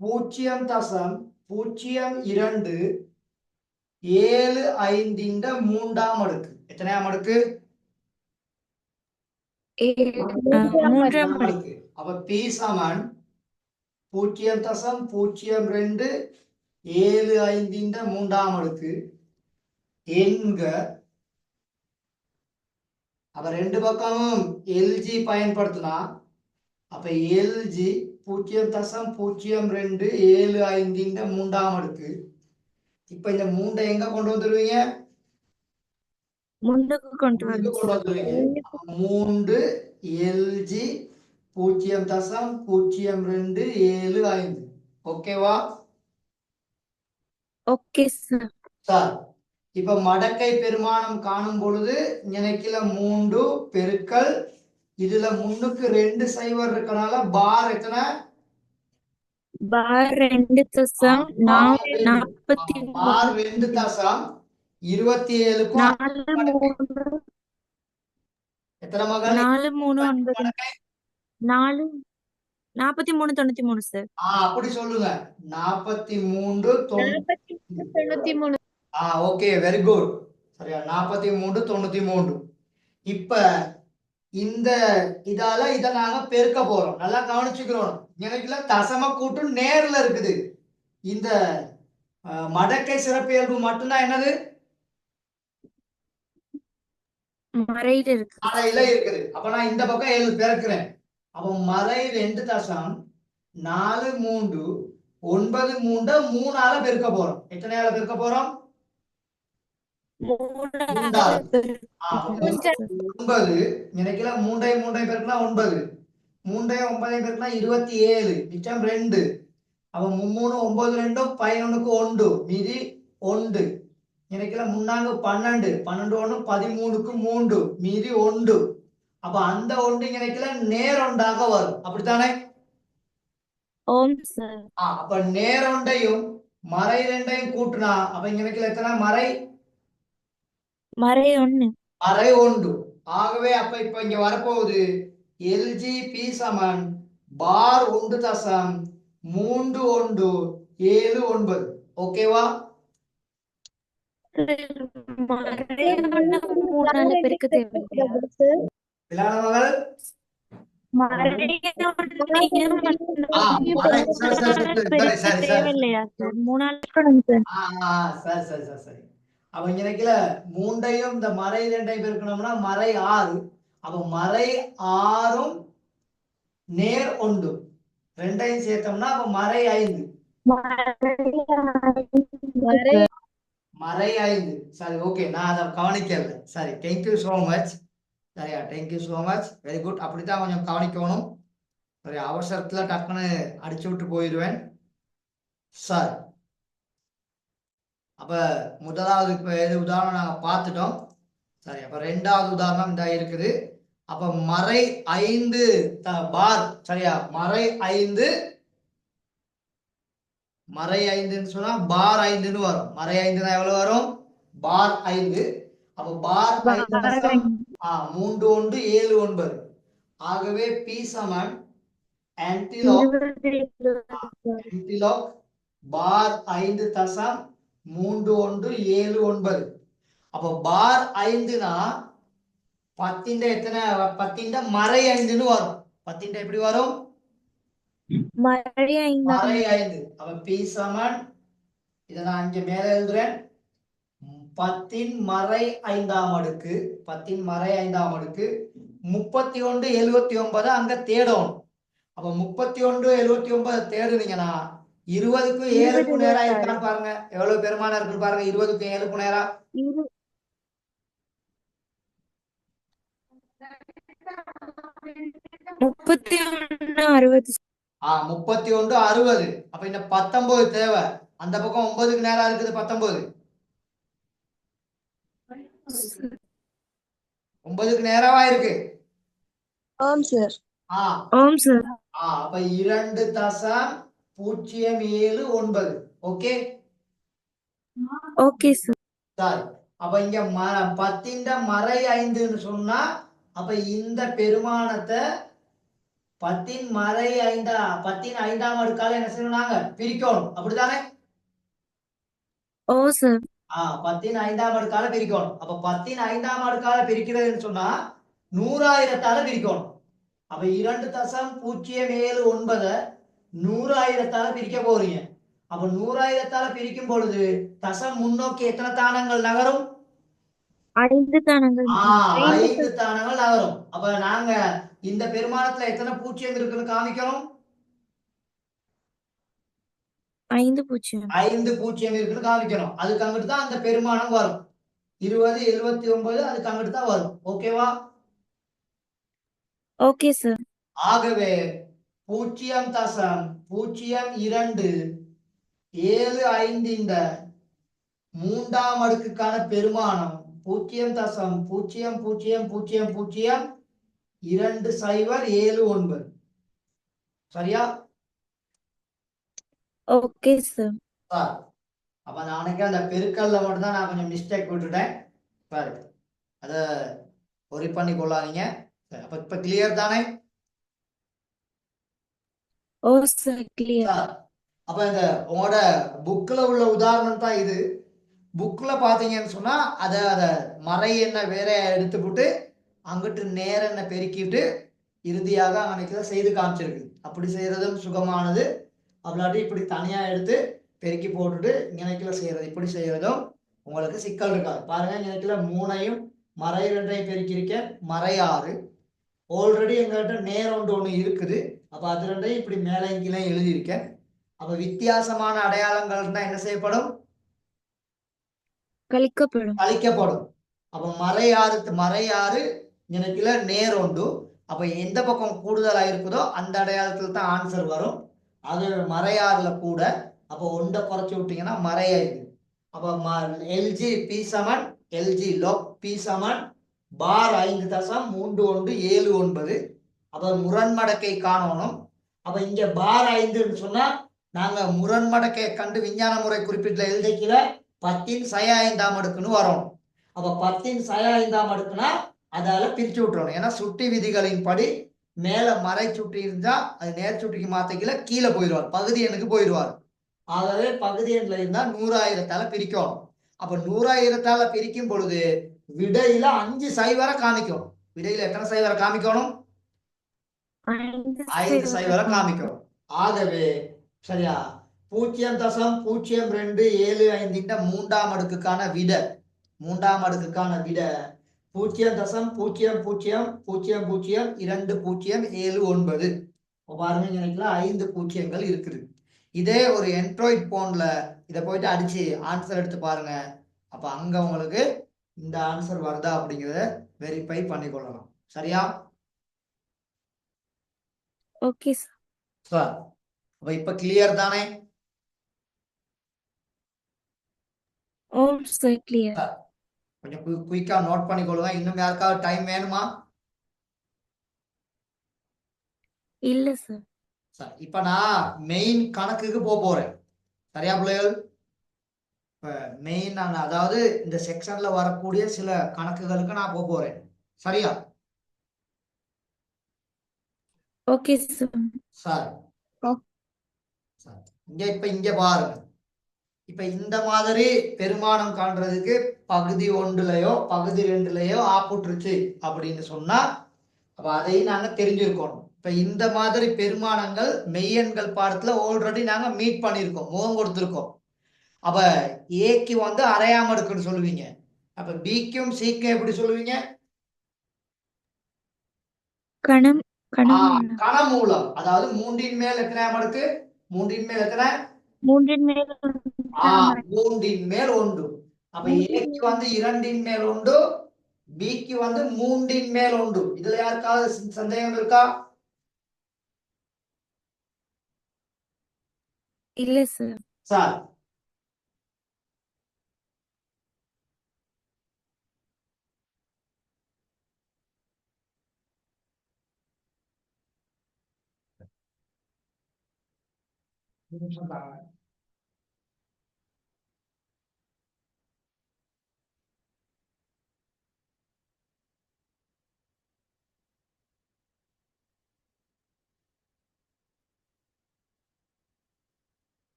பூஜ்ஜியம் தசம் 02 75 மூன்றாம் அடுக்கு. எத்தனையாம் அடுக்கு? மூன்றாம் அடுக்கு அடுக்கு. அப்ப பி சமன் 0.02 75 மூன்றாம் அடுக்கு என்க. அப்ப ரெண்டு பக்கமும் எல்ஜி பயன்படுத்தினா அப்ப எல்ஜி 0.02 75 மூன்றாம் அடுக்கு. இப்ப இந்த மூன்றை எங்க கொண்டு வந்துருவீங்க? முன்னுக்கு கொண்டு முன்னுக்கு வரணும் கொண்டு சார் வந்துருவீங்க. அப்ப 3 எல்ஜி 0.0275. ஓகேவா? ஓகே சார் சார், இப்ப மடக்கை பெருமானம் காணும் பொழுது நினைக்கல 3 பெருக்கல் இதுல முன்னுக்கு 2 சைவர் இருக்கனால பார் எத்தனை? பார் 2.43 பார் 2.27க்கும் 4 எத்தனை மகள்? 4 3 9 4 43 சார். அப்படி சொல்லுங்க. 43 43 ஓகே, வெரி குட். சரியா, 43 93. இப்ப இந்த இதால இத நாங்க பெருக்க போறோம். நல்லா கவனிச்சுக்கிறோம். எனக்குல தசம கூட்டு நேர்ல இருக்குது. இந்த மடக்கை சிறப்பியல்பு மட்டும்தான் என்னது? மறையில இருக்கு மறையில இருக்குது. அப்ப நான் இந்த பக்கம் 7 பெருக்கிறேன். அப்ப மறை 2.43 9 3 3ஆல பெருக்க போறோம். எத்தனையால பெருக்க போறோம்? 3ஆல அப்ப பெருக்க 9 நினைக்கல 3 பெருக்கினா 9 3 9 பெருக்கினா 27 மிச்சம் 2. அப்ப 3 9 2 11க்கு 1 மீதி 1 நினைக்கல முன்னாங்க 12 12 1 13க்கு 3 மீதி 1. அப்ப அந்த 1 நினைக்கல நேரொண்டாக வரும். அப்படித்தானே? ஓம் சார். அப்ப நேரொண்டையும் மறை 2ஐயும் கூட்டினா அப்ப நினைக்கல எத்தனை மறை? மறை 1. மறை 1. ஆகவே அப்ப இப்ப இங்க வரப்போகுது எல்ஜி பி சமன் பார் 1.3179. ஓகேவா? மறை 1 3ஆல பெருக்க தேவையில்லையா? விளையாட மகள் மறை 1 பெருக்க தேவையில்லையா சார்? 3ஆல சரி. அப்ப இங்க நினைக்கல 3ஐயும் இந்த மறை 2ஐயும் பெருக்கணும்னா மறை 6. அப்ப மறை 6ம் நேர் 1 2ஐயும் சேர்த்தோம்னா அப்ப மறை 5. மறை 5. சரி, ஓகே, நான் அதை கவனிக்கல. சரி, தேங்க்யூ ஸோ மச். சரியா, thank you so much, very good. அப்படித்தான் கொஞ்சம் கவனிக்கணும். சரி, அவசரத்துல டக்குன்னு அடிச்சு விட்டு போயிடுவேன். சார், அப்ப முதலாவது உதாரணம் நாங்க பார்த்துட்டோம். சரி, அப்ப ரெண்டாவது உதாரணம் இந்த இருக்குது. அப்ப மறை 5 பார். சரியா, மறை 5ன்னு சொன்னா பார் 5ன்னு வரும். மறை 5 எவ்வளவு வரும்? பார் 5. அப்ப பார் 5 3 1 7 9. ஆகவே பி சமன் ஆன்டிலோக் பார் 5.3179. அப்ப பார் 5னா 10 எத்தனை? 10 மறை 5ன்னு வரும். 10 எப்படி வரும்? மறை ஐந்தாம் மறை அடுக்கு. 5. அப்ப பி சமன் இதை நான் இங்க மேல எழுதுறேன். 10 மறை 5ஆம் அடுக்கு. 10 மறை 5ஆம் அடுக்கு 31 79 அங்க தேடணும். அப்ப 31 79 தேடுனீங்கன்னா 20க்கும் 7க்கும் நேரா 26. இருக்கான்னு பாருங்க. எவ்வளவு பெருமானம் இருக்குன்னு பாருங்க. 20க்கும் 7க்கும் நேரா இரு- 31 60. 31 60. அப்ப இந்த 19 தேவை. அந்த பக்கம் 9க்கு நேரா இருக்குது 19. 9க்கு நேராவா இருக்கு. ஆம் சார். ஆம் சார். அப்ப 2.079. Okay okay sir. சார். அப்ப இங்க 10 மறை 5ன்னு சொன்னா அப்ப இந்த பெருமானத்தை 10 மறை 5ஆம் அடுக்கால என்ன செய்யணும், நாங்க பிரிக்கணும். அப்படித்தானே? ஓ சார். 10 5ஆம் அடுக்கால பிரிக்கணும். அப்ப 10 5ஆம் அடுக்கால பிரிக்கிறதுன்னு சொன்னா 100,000ஆல பிரிக்கணும். அப்ப 2.079 100,000ஆல பிரிக்க போறீங்க. அப்ப 100,000ஆல பிரிக்கும் பொழுது தசம் முன்னோக்கி எத்தனை தானங்கள் நகரும்? 5 தானங்கள். 5 தானங்கள் நகரும். அப்ப நாங்க இந்த பெருமானத்துல எத்தனை பூஜ்ஜியம் இருக்குன்னு காமிக்கணும்? 5 பூஜ்ஜியம். 5 பூஜ்ஜியம் இருக்குன்னு காமிக்கணும். அதுக்கு அங்கிட்டு தான் அந்த பெருமானம் வரும். 20 79 அதுக்கு அங்கிட்டு தான் வரும். ஓகேவா? Okay sir. ஆகவே 0.0275 இந்த 3ஆம் அடுக்குக்கான பெருமானம் 0.00002079. சரியா? Okay sir. அப்ப நாளைக்கு அந்த பெருக்கல்ல மட்டும் தான் நான் கொஞ்சம் மிஸ்டேக் விட்டுட்டேன். பாரு, அத ஒரி பண்ணி கொள்ளாதீங்க. அப்ப இப்ப கிளியர் தானே? ஓ சார், கிளியர். அப்ப இந்த உங்களோட புக்ல உள்ள உதாரணம் தான் இது. புக்ல பாத்தீங்கன்னு சொன்னா அத மறை என்ன வேற எடுத்து போட்டு அங்கிட்டு நேர என்ன பெருக்கிட்டு இறுதியாக அன்னைக்கு செய்து காமிச்சிருக்கு. அப்படி செய்யறதும் சுகமானது. அப்படி இப்படி தனியா எடுத்து பெருக்கி போட்டுட்டு இணைக்கில செய்யறது, இப்படி செய்யறதும் உங்களுக்கு சிக்கல் இருக்காது. பாருங்க, இணைக்கில 3ஐயும் மறை 2ஐயும் பெருக்கியிருக்கேன். மறை 6. ஆல்ரெடி எங்கள்கிட்ட நேரம் ஒன்று இருக்குது. அப்ப அது 2ஐயும் இப்படி மேலே கீழே எழுதியிருக்கேன். அப்ப வித்தியாசமான அடையாளங்கள் இருந்தா என்ன செய்யப்படும்? கழிக்கப்படும். அப்ப மறை 6 எனக்குல நேர் உண்டு. அப்ப எந்த பக்கம் கூடுதலா இருக்குதோ அந்த அடையாளத்துல தான் ஆன்சர் வரும். அது மறை 6ல கூட. அப்ப 1 குறைச்சு விட்டீங்கன்னா மறை 5. அப்ப எல்ஜி பி சமன் எல்ஜி லோக் பி சமன் பார் 5.3179. அப்ப முரண்மடக்கை காணணும். அப்ப இங்க பார் 5ன்னு சொன்னா நாங்க முரண்மடக்கை கண்டு விஞ்ஞான முறை குறிப்பிட்ட எழுதிக்கல 10 சய 5ஆம் அடுக்குன்னு வரணும். அப்ப 10 சய 5ஆம் அடுக்குனா அதால பிரிச்சு விட்டுறணும். ஏன்னா சுட்டி விதிகளின் படி மேல மறை சுட்டி இருந்தா அது நேர் சுட்டிக்கு மாத்திக்கல கீழே போயிடுவார், பகுதி எண்ணுக்கு போயிடுவார். ஆகவே பகுதி எண்ணில் இருந்தா 100,000ஆல பிரிக்கணும். அப்ப 100,000ஆல பிரிக்கும் பொழுது விடையில 5 சைவரை காமிக்கும். விடையில எத்தனை சைவரை காமிக்கணும்? 5 சைவரை காமிக்கணும். ஆகவே சரியா 0.0275 3ஆம் அடுக்குக்கான விடை 0.00002079. பாருங்க, எனக்கு 5 பூஜ்ஜியங்கள் இருக்குது. இதே ஒரு ஆண்ட்ராய்ட் போன்ல இதை போயிட்டு அடிச்சு ஆன்சர் எடுத்து பாருங்க. அப்ப அங்க உங்களுக்கு இந்த ஆன்சர் வருதா அப்படிங்கிறத வெரிஃபை பண்ணிக்கொள்ளலாம். சரியா? Okay sir. அப்ப இப்ப கிளியர் தானே? ஓம் சார், கிளியர். கொஞ்சம் குயிக்கா நோட் பண்ணிக்கொள்ளுங்க. இன்னும் யாருக்காவது டைம் வேணுமா? இல்ல சார். இப்ப நான் மெயின் கணக்குக்கு போறேன். சரியா பிள்ளைகள்? இப்ப மெயின் அதாவது இந்த செக்ஷன்ல வரக்கூடிய சில கணக்குகளுக்கு நான் போறேன். சரியா? Okay sir. இங்க பாருங்க. இப்ப இந்த மாதிரி பெருமானம் காண்றதுக்கு பகுதி 1லயோ பகுதி 2லயோ ஆப்புட்டுருச்சு அப்படின்னு சொன்னா அப்ப அதையும் நாங்க தெரிஞ்சிருக்கணும். இப்ப இந்த மாதிரி பெருமானங்கள் மெய்யெண்கள் பாடத்துல ஆல்ரெடி நாங்க மீட் பண்ணியிருக்கோம், முகம் கொடுத்திருக்கோம். அப்ப ஏக்கு வந்து அரையாம இருக்குன்னு சொல்லுவீங்க. அப்ப பிக்கும் சிக்கும் எப்படி சொல்லுவீங்க? கணம் கணம் கணமூலம். அதாவது மூன்றின் மேல் எத்தனை மடக்கு? மூன்றின் மேல் எத்தனை? மூன்றின் மேல் மூன்றின் மேல் ஒன்று. அப்ப ஏக்கு வந்து இரண்டின் மேல் ஒன்று, பிக்கு வந்து மூன்றின் மேல் ஒன்று. இதுல யாருக்காவது சந்தேகம் இருக்கா? இல்ல சார். சார்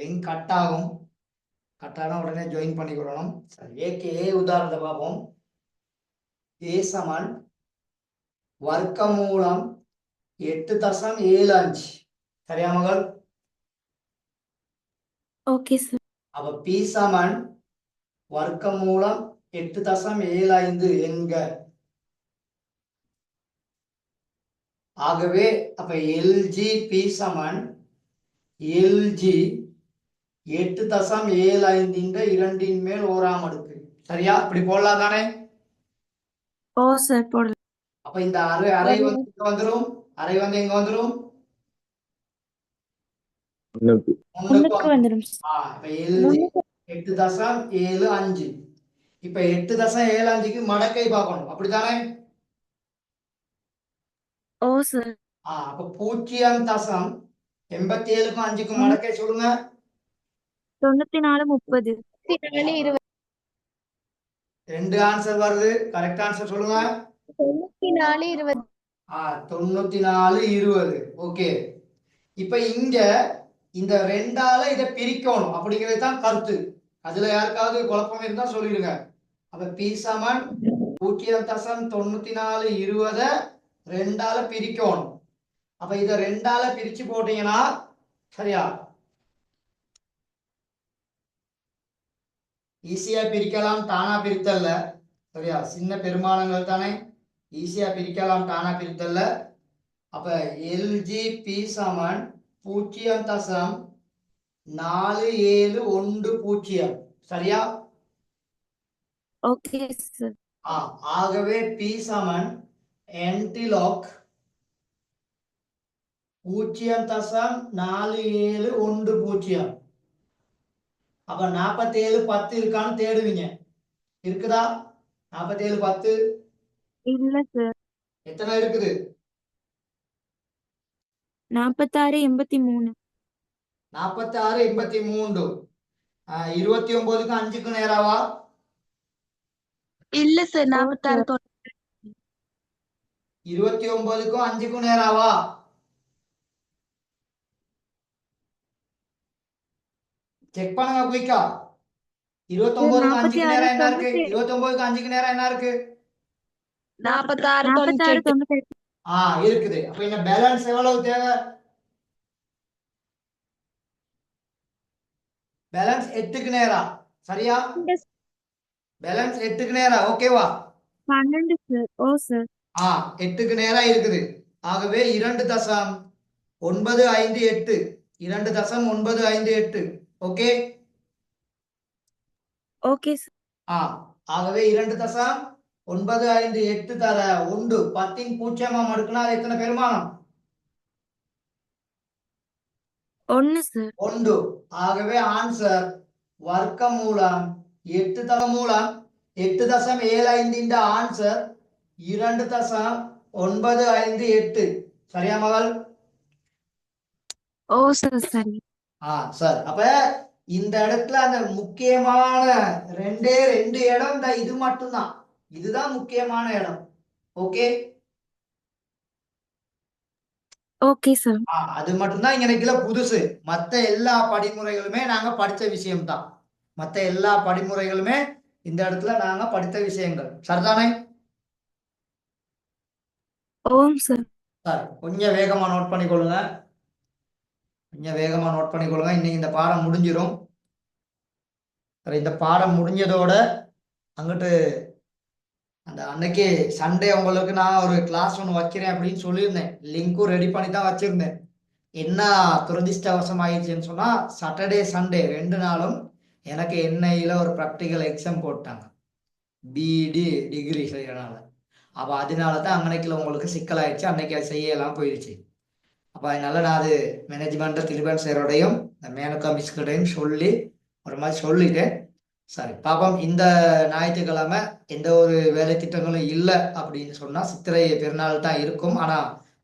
லிங்க் கட் ஆகும். கட் ஆனா உடனே ஜாயின் பண்ணிக்கிறோம். சரி, ஏக்கு ஏ உதாரணத்தை பார்ப்போம். ஏ சமன் வர்க்கமூலம் 8.75. சரியா மகள்? Okay sir. அப்ப பி சமன் வர்க்கமூலம் 8.75 என்க. ஆகவே அப்ப எல்ஜி பி சமன் எல்ஜி 8.75 இரண்டின் மேல் ஓராம் அடுக்கு. சரியா? இப்படி போடலாம் தானே? ஓ சார் போடலாம். அப்ப இந்த அரை அரை வந்து எங்க வந்துரும்? அரை வந்து எங்க வந்துரும்? முன்னுக்கு வந்துடும் சார். இப்ப எல்ஜி 8.75. இப்ப 8.75க்கு மடக்கை பார்க்கணும், அப்படித்தானே? ஓ சார். அப்ப 0.87க்கும் 5க்கும் மடக்கை சொல்லுங்க. 94 30. 2 ஆன்சர் வருது. கரெக்ட் ஆன்சர் சொல்லுங்க. 94 20. 94 20. ஓகே. இப்ப இங்க இந்த 2ஆல இதை பிரிக்கணும் அப்படிங்கிறது தான் கருத்து. அதுல யாருக்காவது குழப்பம் இருந்தா சொல்லிடுங்க. அப்ப பி சமன் 0.94 20 2ஆல பிரிக்கணும். அப்ப இத 2ஆல பிரிச்சு போட்டீங்கன்னா சரியா ஈஸியா பிரிக்கலாம், தானா பிரித்தல்ல. சரியா? சின்ன பெருமானங்கள் தானே, ஈஸியா பிரிக்கலாம், தானா பிரித்தல்ல. அப்ப எல்ஜி பி சமன் 0.4710. சரியா? Okay sir. ஆகவே பி சமன் என்டிலாக் 0.4710. அப்ப 47 10 இருக்கான்னு தேடுவீங்க. இருக்குதா? 47 10 இல்ல சார். எத்தனை இருக்குது? 46 83. 46 83. 29க்கு 5க்கு நேராவா? இல்ல சார் 46 29க்கும் 5க்கும் நேராவா? செக் பண்ணுங்க குயிக்கா. 29க்கு 5க்கு நேரா என்ன இருக்கு? 29க்கு 5க்கு நேரா என்ன இருக்கு? 46 46 98. இருக்குது. அப்ப இந்த பேலன்ஸ் எவ்வளவு தேவை? பேலன்ஸ் 8க்கு நேரா. சரியா? பேலன்ஸ் 8க்கு நேரா. ஓகேவா? 12 சார். ஓ சார். 8க்கு நேரா இருக்குது. ஆகவே 2.958. 2.958. ஓகே. Okay sir. ஆகவே 2.958 தர 1 10ன் பூஜ்ஜியமாம் அடுக்குனா அது எத்தனை பெருமானம்? 1 சார். 1. ஆகவே ஆன்சர் வர்க்கமூலம் 8.75 ஆன்சர் 2.958. சரியா மகள்? ஓ சார் சரி. சார், அப்ப இந்த இடத்துல அந்த முக்கியமான 2 இடம் இது மட்டும்தான். இதுதான் முக்கியமான இடம். ஓகே. Okay sir. அது மட்டும்தான் இங்க புதுசு. மத்த எல்லா படிமுறைகளுமே நாங்க படிச்ச விஷயம்தான். மத்த எல்லா படிமுறைகளுமே இந்த இடத்துல நாங்க படித்த விஷயங்கள். சரிதானே? ஓம் சார். சார் கொஞ்சம் வேகமா நோட் பண்ணிக்கொள்ளுங்க. கொஞ்சம் வேகமா நோட் பண்ணிக்கொள்ளுங்க. இன்னைக்கு இந்த பாடம் முடிஞ்சிடும். சரி, இந்த பாடம் முடிஞ்சதோட அங்கிட்டு அந்த அன்னைக்கு சண்டே உங்களுக்கு நான் ஒரு கிளாஸ் ஒன்று வைக்கிறேன் அப்படின்னு சொல்லியிருந்தேன். லிங்க்கும் ரெடி பண்ணி தான் வச்சிருந்தேன். என்ன துரதிர்ஷ்டவசம் ஆயிடுச்சுன்னு சொன்னா சாட்டர்டே சண்டே 2 நாளும் எனக்கு என்ஐல ஒரு ப்ராக்டிக்கல் எக்ஸாம் போட்டாங்க. பிஇடி டிகிரி செய்யறனால. அப்ப அதனால தான் அன்னைக்குல உங்களுக்கு சிக்கலாயிடுச்சு. அன்னைக்கு அது செய்யலாம் போயிடுச்சு. அப்ப அதனால நான் அது மேனேஜ்மெண்ட் திலீபன் சாரோடையும் மேனகா மிஸ்கிட்டையும் சொல்லி ஒரு மாதிரி சொல்லிட்டேன். சரி பாப்போம். இந்த ஞாயிற்றுக்கிழமை எந்த ஒரு வேலை திட்டங்களும் இல்லை அப்படின்னு சொன்னா சித்திரை பெருநாள் தான் இருக்கும். ஆனா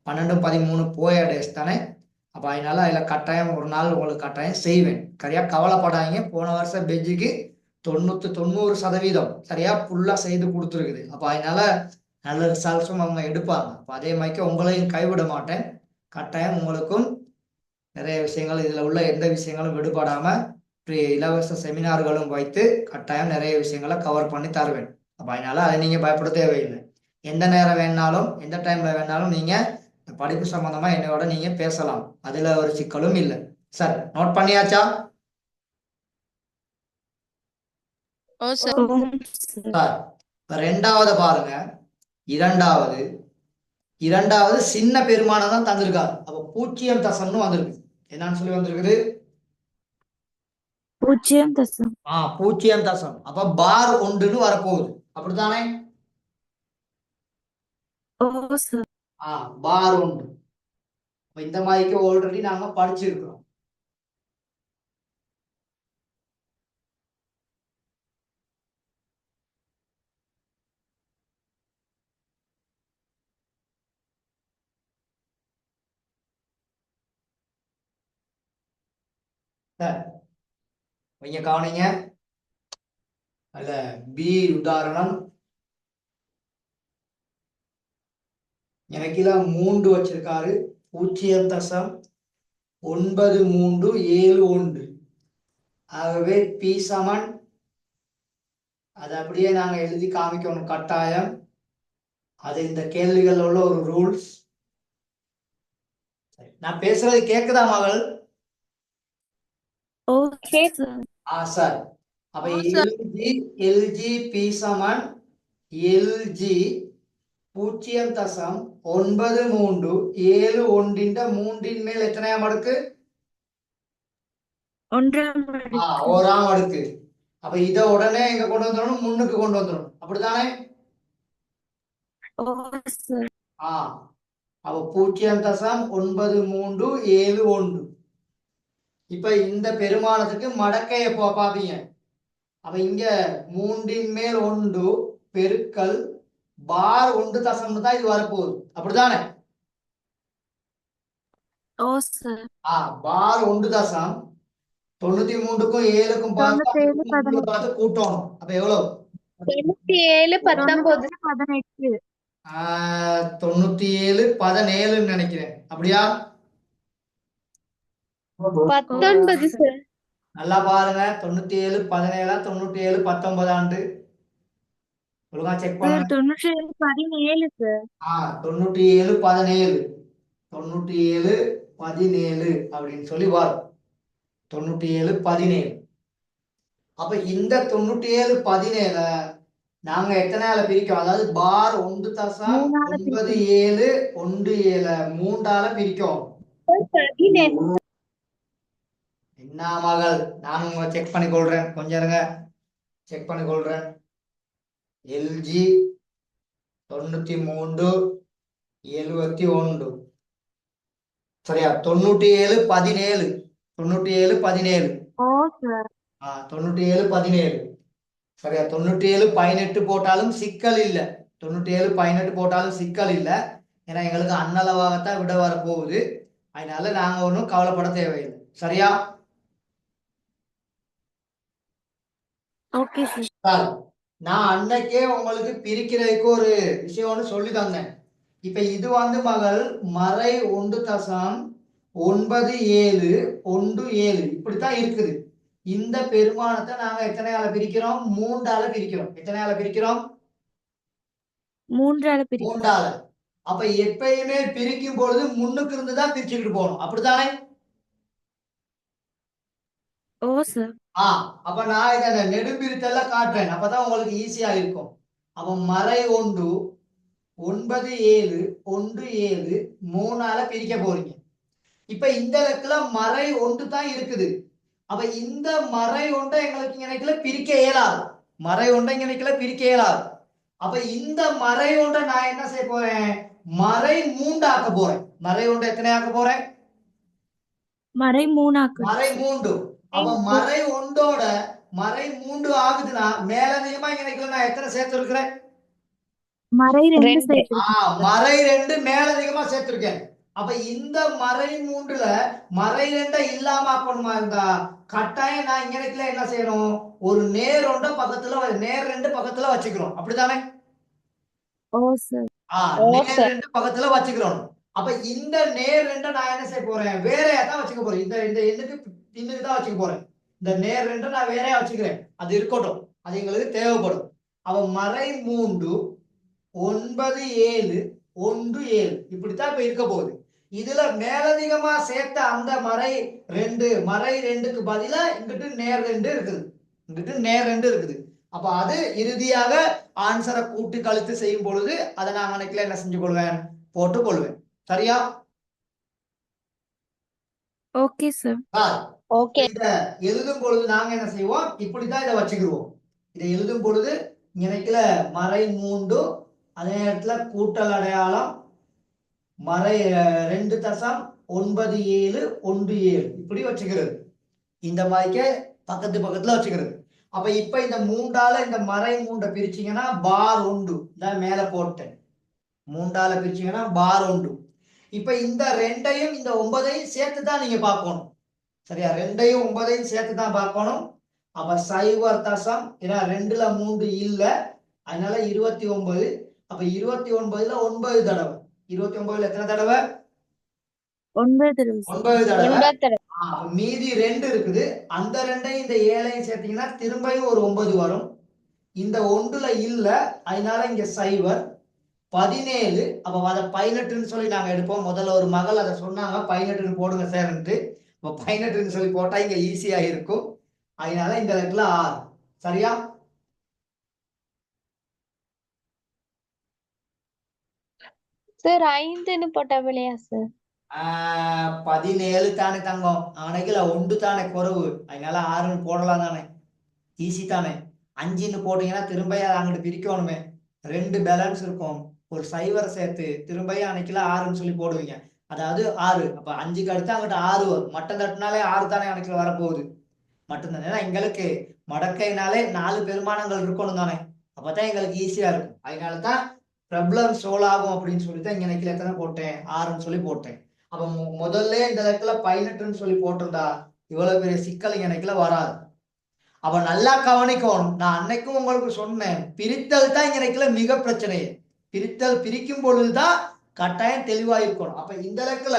12, 13 போய டேஸ் தானே. அப்ப அதனால அதுல கட்டாயம் ஒரு நாள் உங்களுக்கு கட்டாயம் செய்வேன். சரியா? கவலைப்படாதீங்க. போன வருஷம் பெஞ்சுக்கு 90% சரியா ஃபுல்லா செய்து கொடுத்துருக்குது. அப்ப அதனால நல்ல ரிசல்ட்ஸும் அவங்க எடுப்பாங்க. அப்ப அதே மாதிரி உங்களையும் கைவிட மாட்டேன். கட்டாயம் உங்களுக்கும் நிறைய விஷயங்கள் இதுல உள்ள எந்த விஷயங்களும் விடுபடாம இலவச செமினார்களும் வைத்து கட்டாயம் நிறைய விஷயங்களை கவர் பண்ணி தருவேன். அப்ப அதனால அதை நீங்க பயப்பட தேவையில்லை. எந்த நேரம் வேணாலும் எந்த டைம்ல வேணாலும் நீங்க படிப்பு சம்பந்தமா என்னோட நீங்க பேசலாம். அதுல ஒரு சிக்கலும் இல்லை. சார் நோட் பண்ணியாச்சா? ஓ சார். ஓம் சார். சார் இப்ப ரெண்டாவது பாருங்க. இரண்டாவது இரண்டாவது சின்ன பெருமானம் தான் தந்திருக்காரு. அப்ப 0 வந்திருக்கு. என்னன்னு சொல்லி வந்திருக்குது? 0 0 அப்ப பார் ஒன்றுன்னு வரப்போகுது. அப்படித்தானே? ஓ சார். பார் ஒன்று. அப்ப இந்த மாதிரிக்கு ஆல்ரெடி நாங்க படிச்சிருக்கிறோம். சார் கொஞ்சம் கவனிங்க. அதுல பி உதாரணம் எனக்கு 3 வச்சிருக்காரு. 0.9371. ஆகவே பி சமன் அதை அப்படியே நாங்க எழுதி காமிக்கணும் கட்டாயம். அது இந்த கேள்விகள் உள்ள ஒரு ரூல்ஸ். நான் பேசுறது கேக்குதா மகள்? Okay sir. சார் அப்ப ஓ சார். எல்ஜி பி சமன் எல்ஜி 0.9371 மேல் எத்தனையாம் அடுக்கு? 1ஆம் அடுக்கு. 1ஆம் அடுக்கு. அப்ப இத உடனே எங்க கொண்டு வந்துடணும்? முன்னுக்கு கொண்டு வந்துடணும். அப்படித்தானே? ஓ சார். அப்ப 0.9371. இப்ப இந்த பெருமானத்துக்கு மடக்கைய பாப்பீங்க. அப்ப இங்க 3 மேல் 1 பெருக்கல் பார் 1 தான் இது வரப்போகுது. அப்படித்தானே? ஓ சார். பார் 1 93க்கும் 7க்கும் 97 பார்த்து கூட்டணும். அப்ப எவ்வளவு? 97 19 18. 97 17 நினைக்கிறேன். அப்படியா? 19 சார். நல்லா பாருங்க. 97 17 97 19 ஒழுங்கா செக் சார் பண்ணுங்க. 97 17 சார். 97 17 97 17 அப்படின்னு சொல்லி வரும். 97 17. அப்ப இந்த 97 17 நாங்க எத்தனையால பிரிக்கும்? அதாவது பார் 1.97 17 3ஆல பிரிக்கும். என்ன மகள்? நானும் செக் பண்ணி கொள்றேன். கொஞ்சம் இருங்க. செக் பண்ணி கொள்றேன். எல்ஜி 93 71. சரியா? 97 17 97 17. ஓ சார். 97 17. சரியா? 97 18 போட்டாலும் சிக்கல் இல்லை. 97 18 போட்டாலும் சிக்கல் இல்லை. ஏன்னா எங்களுக்கு அன்னளவாகத்தான் விட வரப்போகுது. அதனால நாங்க ஒன்றும் கவலைப்பட தேவையில்லை. சரியா? Okay sir. சார் நான் அன்னைக்கே உங்களுக்கு பிரிக்கிறதுக்கு ஒரு விஷயம் ஒன்று சொல்லி தந்தேன். இப்ப இது வந்து மகள் மறை 1.9717 இப்படித்தான் இருக்குது. இந்த பெருமானத்தை நாங்க எத்தனையால பிரிக்கிறோம்? 3ஆல பிரிக்கிறோம். எத்தனையால பிரிக்கிறோம்? 3ஆல பிரிக்கிறோம். 3ஆல. அப்ப எப்பயுமே பிரிக்கும் பொழுது முன்னுக்கு இருந்து தான் பிரிச்சுக்கிட்டு போகணும். அப்படித்தானே? ஓ சார். அப்ப நான் இதை நெடும்பிரித்தல்ல காட்டுறேன். அப்பதான் உங்களுக்கு ஈஸியா இருக்கும். அப்ப மறை 1.9717 3ஆல பிரிக்க போறீங்க. இப்ப இந்த இடத்துல மறை 1 தான் இருக்குது. அப்ப இந்த மறை 1 எங்களுக்கு இங்க பிரிக்க இயலாது. மறை 1 இங்க பிரிக்க இயலாது. அப்ப இந்த மறை 1 நான் என்ன செய்ய போறேன்? மறை 3 ஆக்க போறேன். மறை 1 எத்தனை ஆக்க போறேன்? மறை 3 ஆக்கு. மறை 3. அப்ப மறை 1ஓட மறை 3 ஆகுதுன்னா மேலதிகமா இங்க நான் எத்தனை சேர்த்து இருக்கிறேன்? மறை 2 2. சேர்த்திருக்கேன். மறை 2 மேலதிகமா சேர்த்திருக்கேன். அப்ப இந்த மறை 3ல மறை 2 இல்லாம ஆக்கணுமா இருந்தா கட்டாயம் நான் இங்க என்ன செய்யணும்? ஒரு நேர் 2 பக்கத்துல நேர் 2 பக்கத்துல வச்சுக்கிறோம். அப்படித்தானே? ஓ சார். நேர் 2 பக்கத்துல வச்சுக்கிறோம். அப்ப இந்த நேர் 2 நான் என்ன செய்ய போறேன்? வேறையா தான் வச்சுக்க போறேன். இந்த எண்ணுக்கு பின்னுக்கு தான் வச்சுக்க போறேன். இந்த நேர் 2 நான் வேறையா வச்சுக்கிறேன். அது இருக்கட்டும். அது எங்களுக்கு தேவைப்படும். அப்ப மறை 3 9.717 இப்படித்தான் இப்ப இருக்க போகுது. இதுல மேலதிகமா சேர்த்த அந்த மறை 2க்கு பதிலா இங்கிட்டு நேர் 2 இருக்குது. இங்கிட்டு நேர் 2 இருக்குது. அப்ப அது இறுதியாக ஆன்சரை கூட்டி கழித்து செய்யும் பொழுது அதை நான் அன்னைக்குல என்ன செஞ்சு கொள்வேன்? போட்டுக் கொள்வேன். சரியா? Okay sir. ஓகே. இத எழுதும் பொழுது நாங்க என்ன செய்வோம்? இப்படித்தான் இதை வச்சுக்கிடுவோம். இதை எழுதும் பொழுது இணைக்கல மறை 3 அதே நேரத்துல கூட்டல் அடையாளம் மறை 2.9717 இப்படி வச்சுக்கிறது. இந்த மாதிரிக்கே பக்கத்து பக்கத்துல வச்சுக்கிறது. அப்ப இப்ப இந்த 3ஆல இந்த மறை 3 பிரிச்சீங்கன்னா பார் 1 தான் மேல போட்டேன். 3ஆல பிரிச்சீங்கன்னா பார் 1. இப்ப இந்த 2ஐயும் இந்த 9ஐயும் சேர்த்து தான் நீங்க பார்க்கணும். சரியா? 2ஐயும் 9ஐயும் சேர்த்து தான் பார்க்கணும். அப்ப 0 ஏன்னா 2ல 3 இல்ல, அதனால 29. அப்ப 29ல 9 தடவை. 29ல எத்தனை தடவை? 9 தடவை. 9 தடவை. 9 தடவை. மீதி 2 இருக்குது. அந்த 2ஐயும் இந்த 7ஐயும் சேர்த்தீங்கன்னா திரும்பியும் ஒரு 9 வரும். இந்த 1ல இல்ல, அதனால இங்க 0 17. அப்ப அதை 18ன்னு சொல்லி நாங்க எடுப்போம். முதல்ல ஒரு மகள் அதை சொன்னாங்க 18ன்னு போடுங்க சார்ன்ட்டு. அப்ப 18ன்னு சொல்லி போட்டா இங்க ஈஸியா இருக்கும். அதனால இந்த இடத்துல 6. சரியா? சார் 5ன்னு போட்டா இல்லையா சார்? 17 தானே தங்கம். அன்னைக்குல 1 தானே குறைவு. அதனால 6ன்னு போடலாம் தானே. ஈஸி தானே. 5ன்னு போட்டீங்கன்னா திரும்ப அங்கிட்டு பிரிக்கணுமே. 2 பேலன்ஸ் இருக்கும். ஒரு 0 சேர்த்து திரும்பியும் அன்னைக்குல 6ன்னு சொல்லி போடுவீங்க. அதாவது 6. அப்ப 5க்கு அடுத்து அங்கிட்ட 6 வரும். மட்டம் தட்டினாலே 6 தானே அன்னைக்குல வரப்போகுது. மட்டும் தானே. ஏன்னா எங்களுக்கு மடக்கைனாலே 4 பெருமானங்கள் இருக்கணும் தானே. அப்பதான் எங்களுக்கு ஈஸியா இருக்கும். அதனாலதான் ப்ராப்ளம் சோல்வ் ஆகும் அப்படின்னு சொல்லிட்டு இங்க எனக்கு எத்தனை போட்டேன்? 6ன்னு சொல்லி போட்டேன். அப்ப முதல்ல இந்த இடத்துல 18ன்னு சொல்லி போட்டிருந்தா இவ்வளவு பெரிய சிக்கல் எனக்குல வராது. அப்ப நல்லா கவனிக்கணும். நான் அன்னைக்கும் உங்களுக்கு சொன்னேன், பிரித்தல் தான் எனக்குல மிக பிரச்சனையே. பிரிக்கும் பொழுதுதான் கட்டாயம் தெளிவா இருக்கணும். அப்ப இந்த இடத்துல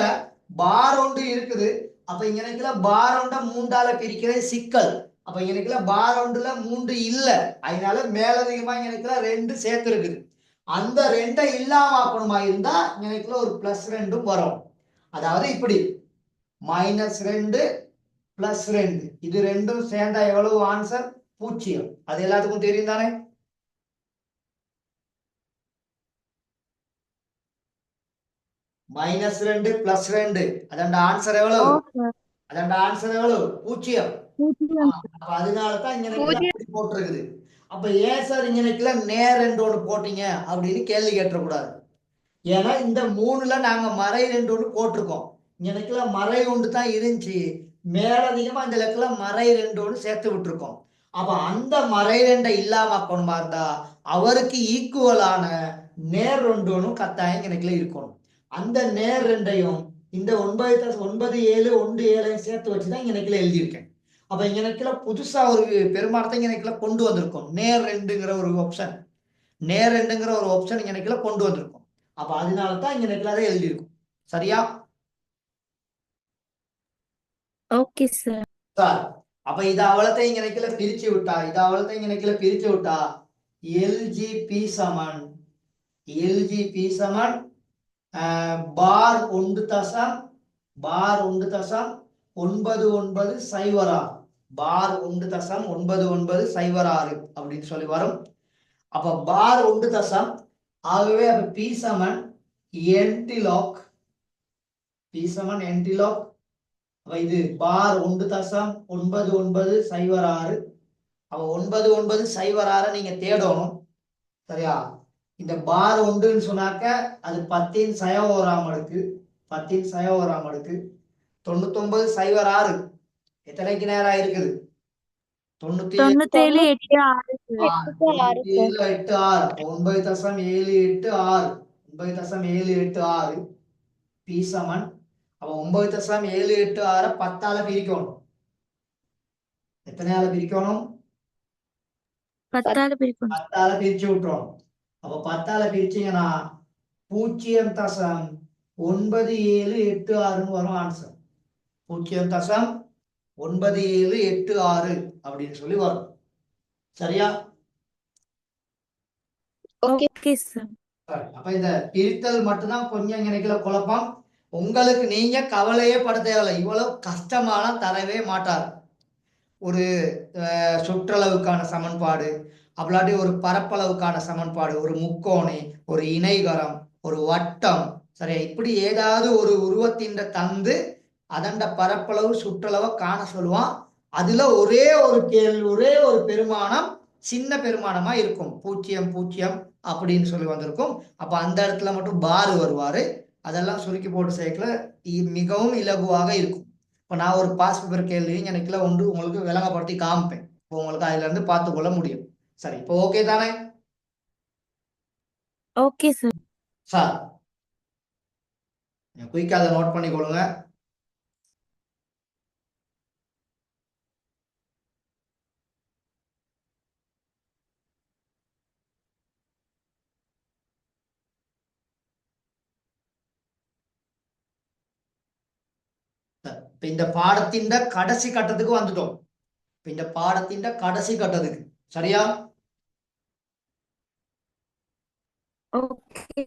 பார் 1 இருக்குது. அப்ப இங்க பார் 1 3ஆல பிரிக்கிறது சிக்கல். அப்ப இங்க பார் 1ல 3 இல்ல, அதனால மேலதிகமா இங்க 2 சேர்த்து இருக்குது. அந்த 2 இல்லாம ஆக்கணுமா இருந்தா இங்க ஒரு +2 வரும். அதாவது இப்படி -2 +2 இது ரெண்டும் சேர்ந்தா எவ்வளவு ஆன்சர்? 0. அது எல்லாத்துக்கும் தெரியும் தானே. -2 +2 அதோட ஆன்சர் எவ்வளவு? அதோட ஆன்சர் எவ்வளவு? 0. அப்ப அதனாலதான் இங்க அப்படி போட்டிருக்குது. அப்ப ஏன் சார் இங்க நேர் 2 ஒன்று போட்டீங்க அப்படின்னு கேள்வி கேட்டக்கூடாது. ஏன்னா இந்த 3ல நாங்க மறை 2 ஒன்று போட்டிருக்கோம். இங்க மறை 1 தான் இருந்துச்சு. மேலதிகமா இந்த இடத்துல மறை 2 ஒன்று சேர்த்து விட்டுருக்கோம். அப்ப அந்த மறை 2 இல்லாம ஆக்கணுமா இருந்தா அவருக்கு ஈக்குவலான நேர் 2 ஒன்றும் கட்டாயம் இங்க இருக்கணும். அந்த நேர் 2ஐயும் இந்த 9.717 சேர்த்து வச்சுதான் இங்க எழுதியிருக்கேன். அப்ப இங்க புதுசா ஒரு பெருமானத்தை இங்க கொண்டு வந்திருக்கோம். நேர் 2ங்கிற ஒரு ஆப்ஷன். நேர் 2ங்கிற ஒரு ஆப்ஷன் இங்க கொண்டு வந்திருக்கோம். அப்ப அதனாலதான் இங்க நெட்ல அதை எழுதியிருக்கும். சரியா ஓகே சார். சார்? அப்ப இத அவ்வளோத்தையும் இங்க நெக்கில பிரிச்சு விட்டா எல்ஜிபி சமன் பார் 1.9906 பார் 1.9906 அப்படின்னு சொல்லி வரும். அப்ப பார் 1 ஆகவே அப்ப பி சமன் என்டிலாக் அப்ப இது பார் 1.9906. அப்ப 9906 நீங்க தேடணும். சரியா? இந்த பார் 1ன்னு சொன்னாக்க அது 10 சயோராம் அடுக்கு 9906 எத்தனைக்கு நேரம் இருக்குது? 97 97 8 6 சார். 97.86. 9.786 பி சமன். அப்ப 9.786 10ஆல பிரிக்கணும். எத்தனையால பிரிக்கணும்? 10ஆல பிரிக்கணும். 10ஆல பிரிச்சு விட்டுறோம். அப்ப 10ஆல பிரிச்சீங்கன்னா 0.9786 வரும் ஆன்சர். 0.9786 அப்படின்னு சொல்லி வரும். சரியா? Okay sir. அப்ப இந்த பிரித்தல் மட்டும்தான் கொஞ்சம் நினைக்கல குழப்பம். உங்களுக்கு நீங்க கவலையே பட தேவையில்லை. இவ்வளவு கஷ்டமான தரவே மாட்டார். ஒரு சுற்றளவுக்கான சமன்பாடு, அப்படி ஒரு பரப்பளவுக்கான சமன்பாடு, ஒரு முக்கோணி, ஒரு இணைகரம், ஒரு வட்டம், சரியா? இப்படி ஏதாவது ஒரு உருவத்தின் தந்து அதண்ட பரப்பளவு சுற்றளவை காண சொல்லுவான். அதுல ஒரே ஒரு பெருமானம் சின்ன பெருமானமா இருக்கும். 0 அப்படின்னு சொல்லி வந்திருக்கும். அப்ப அந்த இடத்துல மட்டும் பாரு வருவாரு. அதெல்லாம் சுருக்கி போட்டு சேர்க்கல மிகவும் இலகுவாக இருக்கும். இப்ப நான் ஒரு பாஸ் பேப்பர் கேள்வி எனக்குல ஒன்று உங்களுக்கு விளங்கப்படுத்தி காமிப்பேன். இப்போ உங்களுக்கு அதுல இருந்து பார்த்து கொள்ள முடியும். சரி, இப்போ ஓகே தானே? Okay sir. சார் குயிக்கா அதை நோட் பண்ணிக்கொள்ளுங்க. இப்ப இந்த பாடத்தின் கடைசி கட்டத்துக்கு வந்துட்டோம். இந்த பாடத்தின் கடைசி கட்டத்துக்கு. சரியா? ஓகே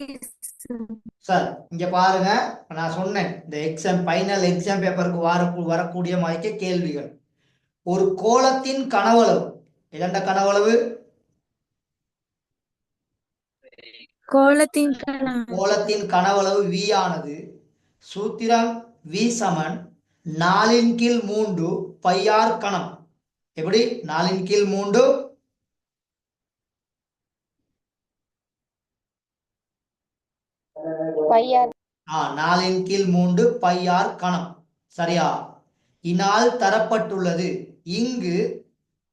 சார் இங்க பாருங்க, நான் சொன்னேன் இந்த ஃபைனல் எக்ஸாம் பேப்பருக்கு வரக்கூடிய மாதிரி கேள்விகள். ஒரு கோளத்தின் கனவளவு, இதண்ட கனவளவு கோளத்தின் கனவளவு v ஆனது சூத்திரம் v சமன் 4/3 πr கணம். எப்படி? 4/3 4/3 πr கணம். சரியா? இனால் தரப்பட்டுள்ளது. இங்கு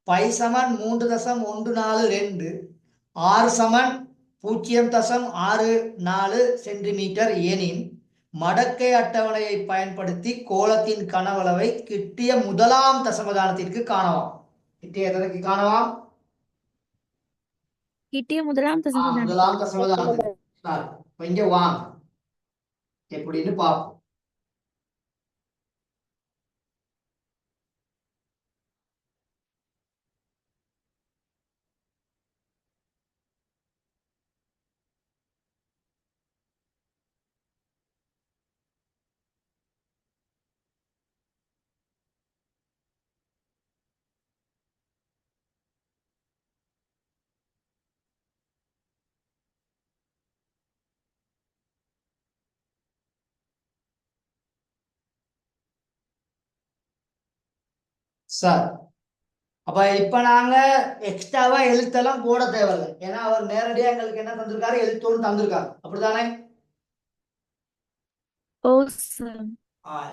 π சமன் 3.142 r சமன் 0.64 சென்டிமீட்டர் எனின் மடக்கை அட்டவணையை பயன்படுத்தி கோளத்தின் கனவளவை கிட்டிய முதலாம் தசமதானத்திற்கு காணவாம். கிட்டிய எதற்கு காணவாம்? கிட்டிய முதலாம் தசமதானத்திற்கு. இங்க வாங்க எப்படின்னு பார்ப்போம். சார் அப்ப இப்ப நாங்க எக்ஸ்ட்ராவா எழுத்தெல்லாம் போட தேவையில்லை. ஏன்னா அவர் நேரடியா எங்களுக்கு என்ன தந்திருக்காரு? எழுத்தோடு தந்திருக்காரு. அப்படித்தானே? ஓ சார்.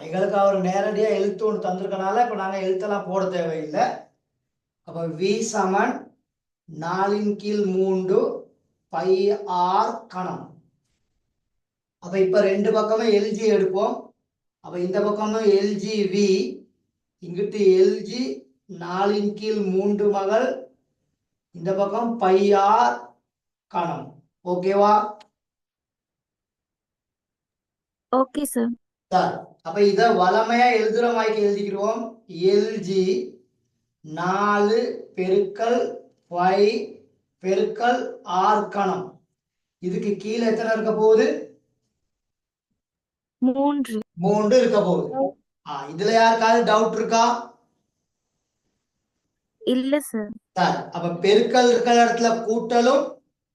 எங்களுக்கு அவர் நேரடியா எழுத்தோடு தந்திருக்கனால இப்ப நாங்க எழுத்தெல்லாம் போட தேவையில்லை. அப்ப v சமன் 4/3 πr கணம். அப்ப இப்ப ரெண்டு பக்கமும் எல்ஜி எடுப்போம். அப்ப இந்த பக்கமும் எல்ஜி v, இங்கிட்டு எல்ஜி 4/3 மகள், இந்த பக்கம் πr கணம். ஓகேவா? Okay sir. சார் அப்ப இத வளமையா எழுதுற மாதிரி எழுதிக்கிறோம். எல்ஜி 4 பெருக்கல் 5 பெருக்கல் ஆர் கணம். இதுக்கு கீழே எத்தனை இருக்க போகுது? 3. 3 இருக்க போகுது. இதுல யாருக்காவது டவுட் இருக்கா? இல்ல சார். சார் அப்ப பெருக்கல் இருக்கிற இடத்துல கூட்டலும்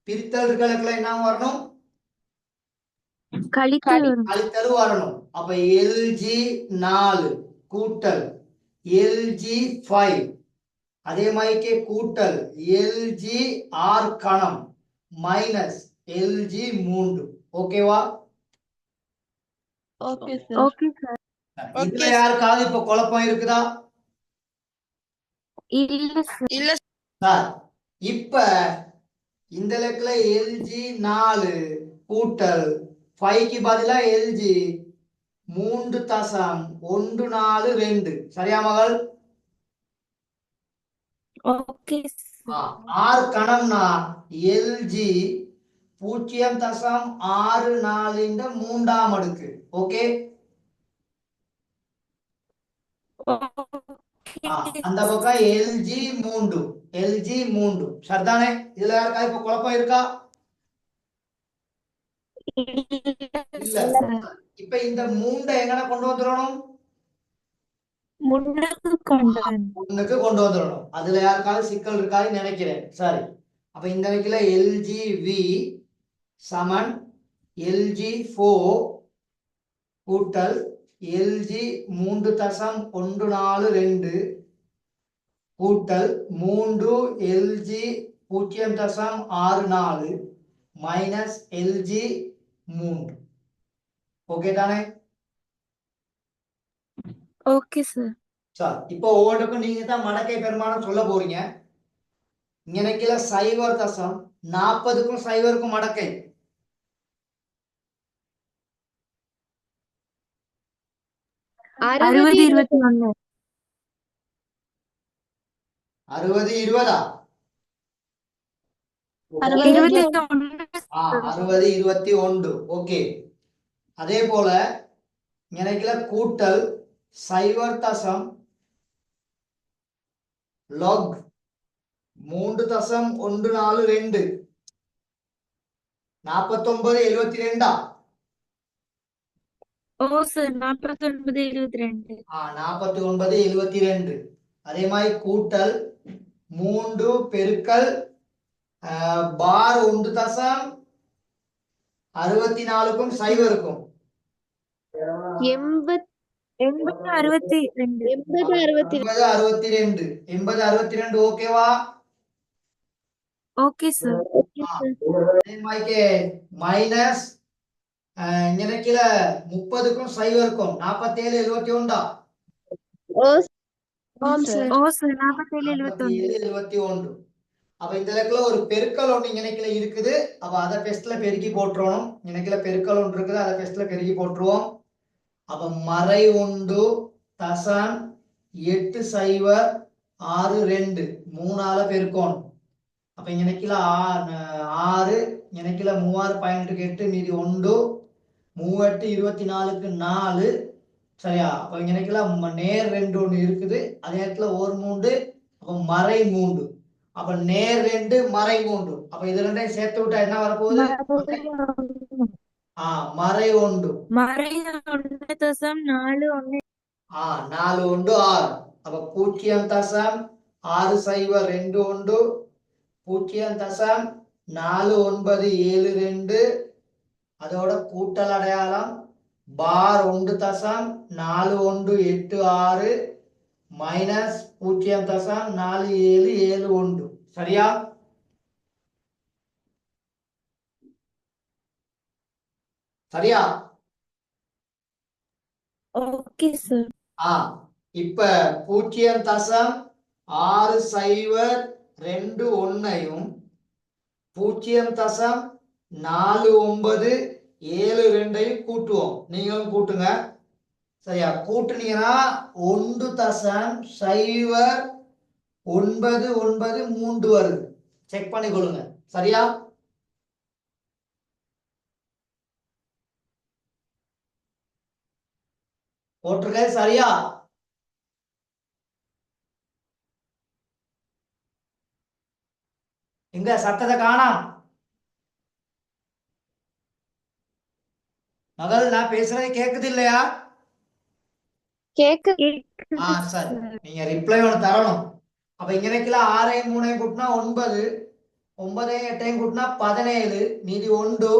பிரித்தல் இருக்கிற இடத்துல என்ன வரணும்? கழித்தல் வரும். கழித்தலும் வரணும். அப்ப எல்ஜி 4 கூட்டல் எல்ஜி 5 அதே மாதிரிக்கே கூட்டல் எல்ஜி ஆர் கணம் மைனஸ் எல்ஜி 3. ஓகேவா? Okay sir. Okay sir. இதுல யாருக்காவது இப்ப குழப்பம் இருக்குதா? இல்ல சார். இல்ல சார் இப்ப இந்த லெக்கல எல்ஜி 4 கூட்டல் 5க்கு பதிலா எல்ஜி 3.142. சரியா மகள்? Okay sir. ஆர் கணம்னா எல்ஜி 0.64 மூன்றாம் அடுக்கு. ஓகே, அந்த பக்கம் எல்ஜி 3 எல்ஜி 3. சரிதானே? இதுல யாருக்கா இப்ப குழப்பம் இருக்கா? இல்ல. இப்ப இந்த 3 எங்கன கொண்டு வந்துடணும்? முன்னுக்கு கொண்டு வந்து. முன்னுக்கு கொண்டு வந்துடணும். அதுல யாருக்காவது சிக்கல் இருக்காதுன்னு நினைக்கிறேன். சரி, அப்ப இந்த இடத்துல எல்ஜி வி சமன் எல்ஜி 4 கூட்டல் எல்ஜி 3.142 கூட்டல் 3 எல்ஜி 0.64 மைனஸ் எல்ஜி 3. ஓகே தானே? Okay sir. சார் இப்போ ஒவ்வொன்றுக்கும் நீங்க தான் மடக்கை பெருமானம் சொல்ல போறீங்க. இங்கனைக்குல 0.40க்கும் 0க்கும் மடக்கை 60 21. 60 20. 21. 60 21. ஓகே, அதே போல இங்கனைக்குல கூட்டல் 0. log 3.142 49 72. ஓ சார் 49 22. 49 72. அதே மாதிரி கூட்டல் 3 பெருக்கல் பார் 1.64க்கும் 0க்கும் 80 62. 80 62. ஓகேவா? Okay sir. அதே மாதிரி மைனஸ் இங்கனைக்குல 30க்கும் 0க்கும் 47 71. ஓ சார் 47 71. 71. அப்ப இந்த இடத்துல ஒரு பெருக்கல் ஒன்று இங்கனைக்குல இருக்குது. அப்ப அதை பெஸ்ட்ல பெருக்கி போட்டுறணும். இங்கனைக்குல பெருக்கல் ஒன்று இருக்குது, அதை பெஸ்ட்ல பெருக்கி போட்டுருவோம். அப்ப மறை 1.8062 3ஆல பெருக்கணும். அப்ப இங்கனைக்குல 6 இங்கனைக்குல 3 பதினெட்டுக்கு 8 மீதி 1 3 24க்கு 4. சரியா? அப்ப இங்கனைக்குல நேர் 2 ஒன்று இருக்குது, அதே இடத்துல ஒரு 3. அப்ப மறை 3. அப்ப நேர் 2 மறை 3. அப்ப இது ரெண்டையும் சேர்த்து விட்டா என்ன வரப்போகுது? மறை 1. மறை 1.41. 4 1 6. அப்ப 0.6021 0.4972. அதோட கூட்டல் அடையாளம் பார் 1.4186 மைனஸ் 0.4771. சரியா? சரியா? Okay sir. இப்ப 0.6021 0.4972 கூட்டுவோம். நீங்களும் கூட்டுங்க. சரியா? கூட்டுனீங்கன்னா 1.09993 வருது. செக் பண்ணி கொள்ளுங்க. சரியா? போட்டிருக்க சரியா? எங்க சத்தத்தை காணாம்? மகள் நான் பேசுறது கேக்குது இல்லையா? கேக்குது சரி, சார். நீங்க ரிப்ளை ஒன்று தரணும். அப்ப இங்க வைக்கல 6 3 கூட்டினா 9, 9 8 கூட்டினா 17, மீதி 1,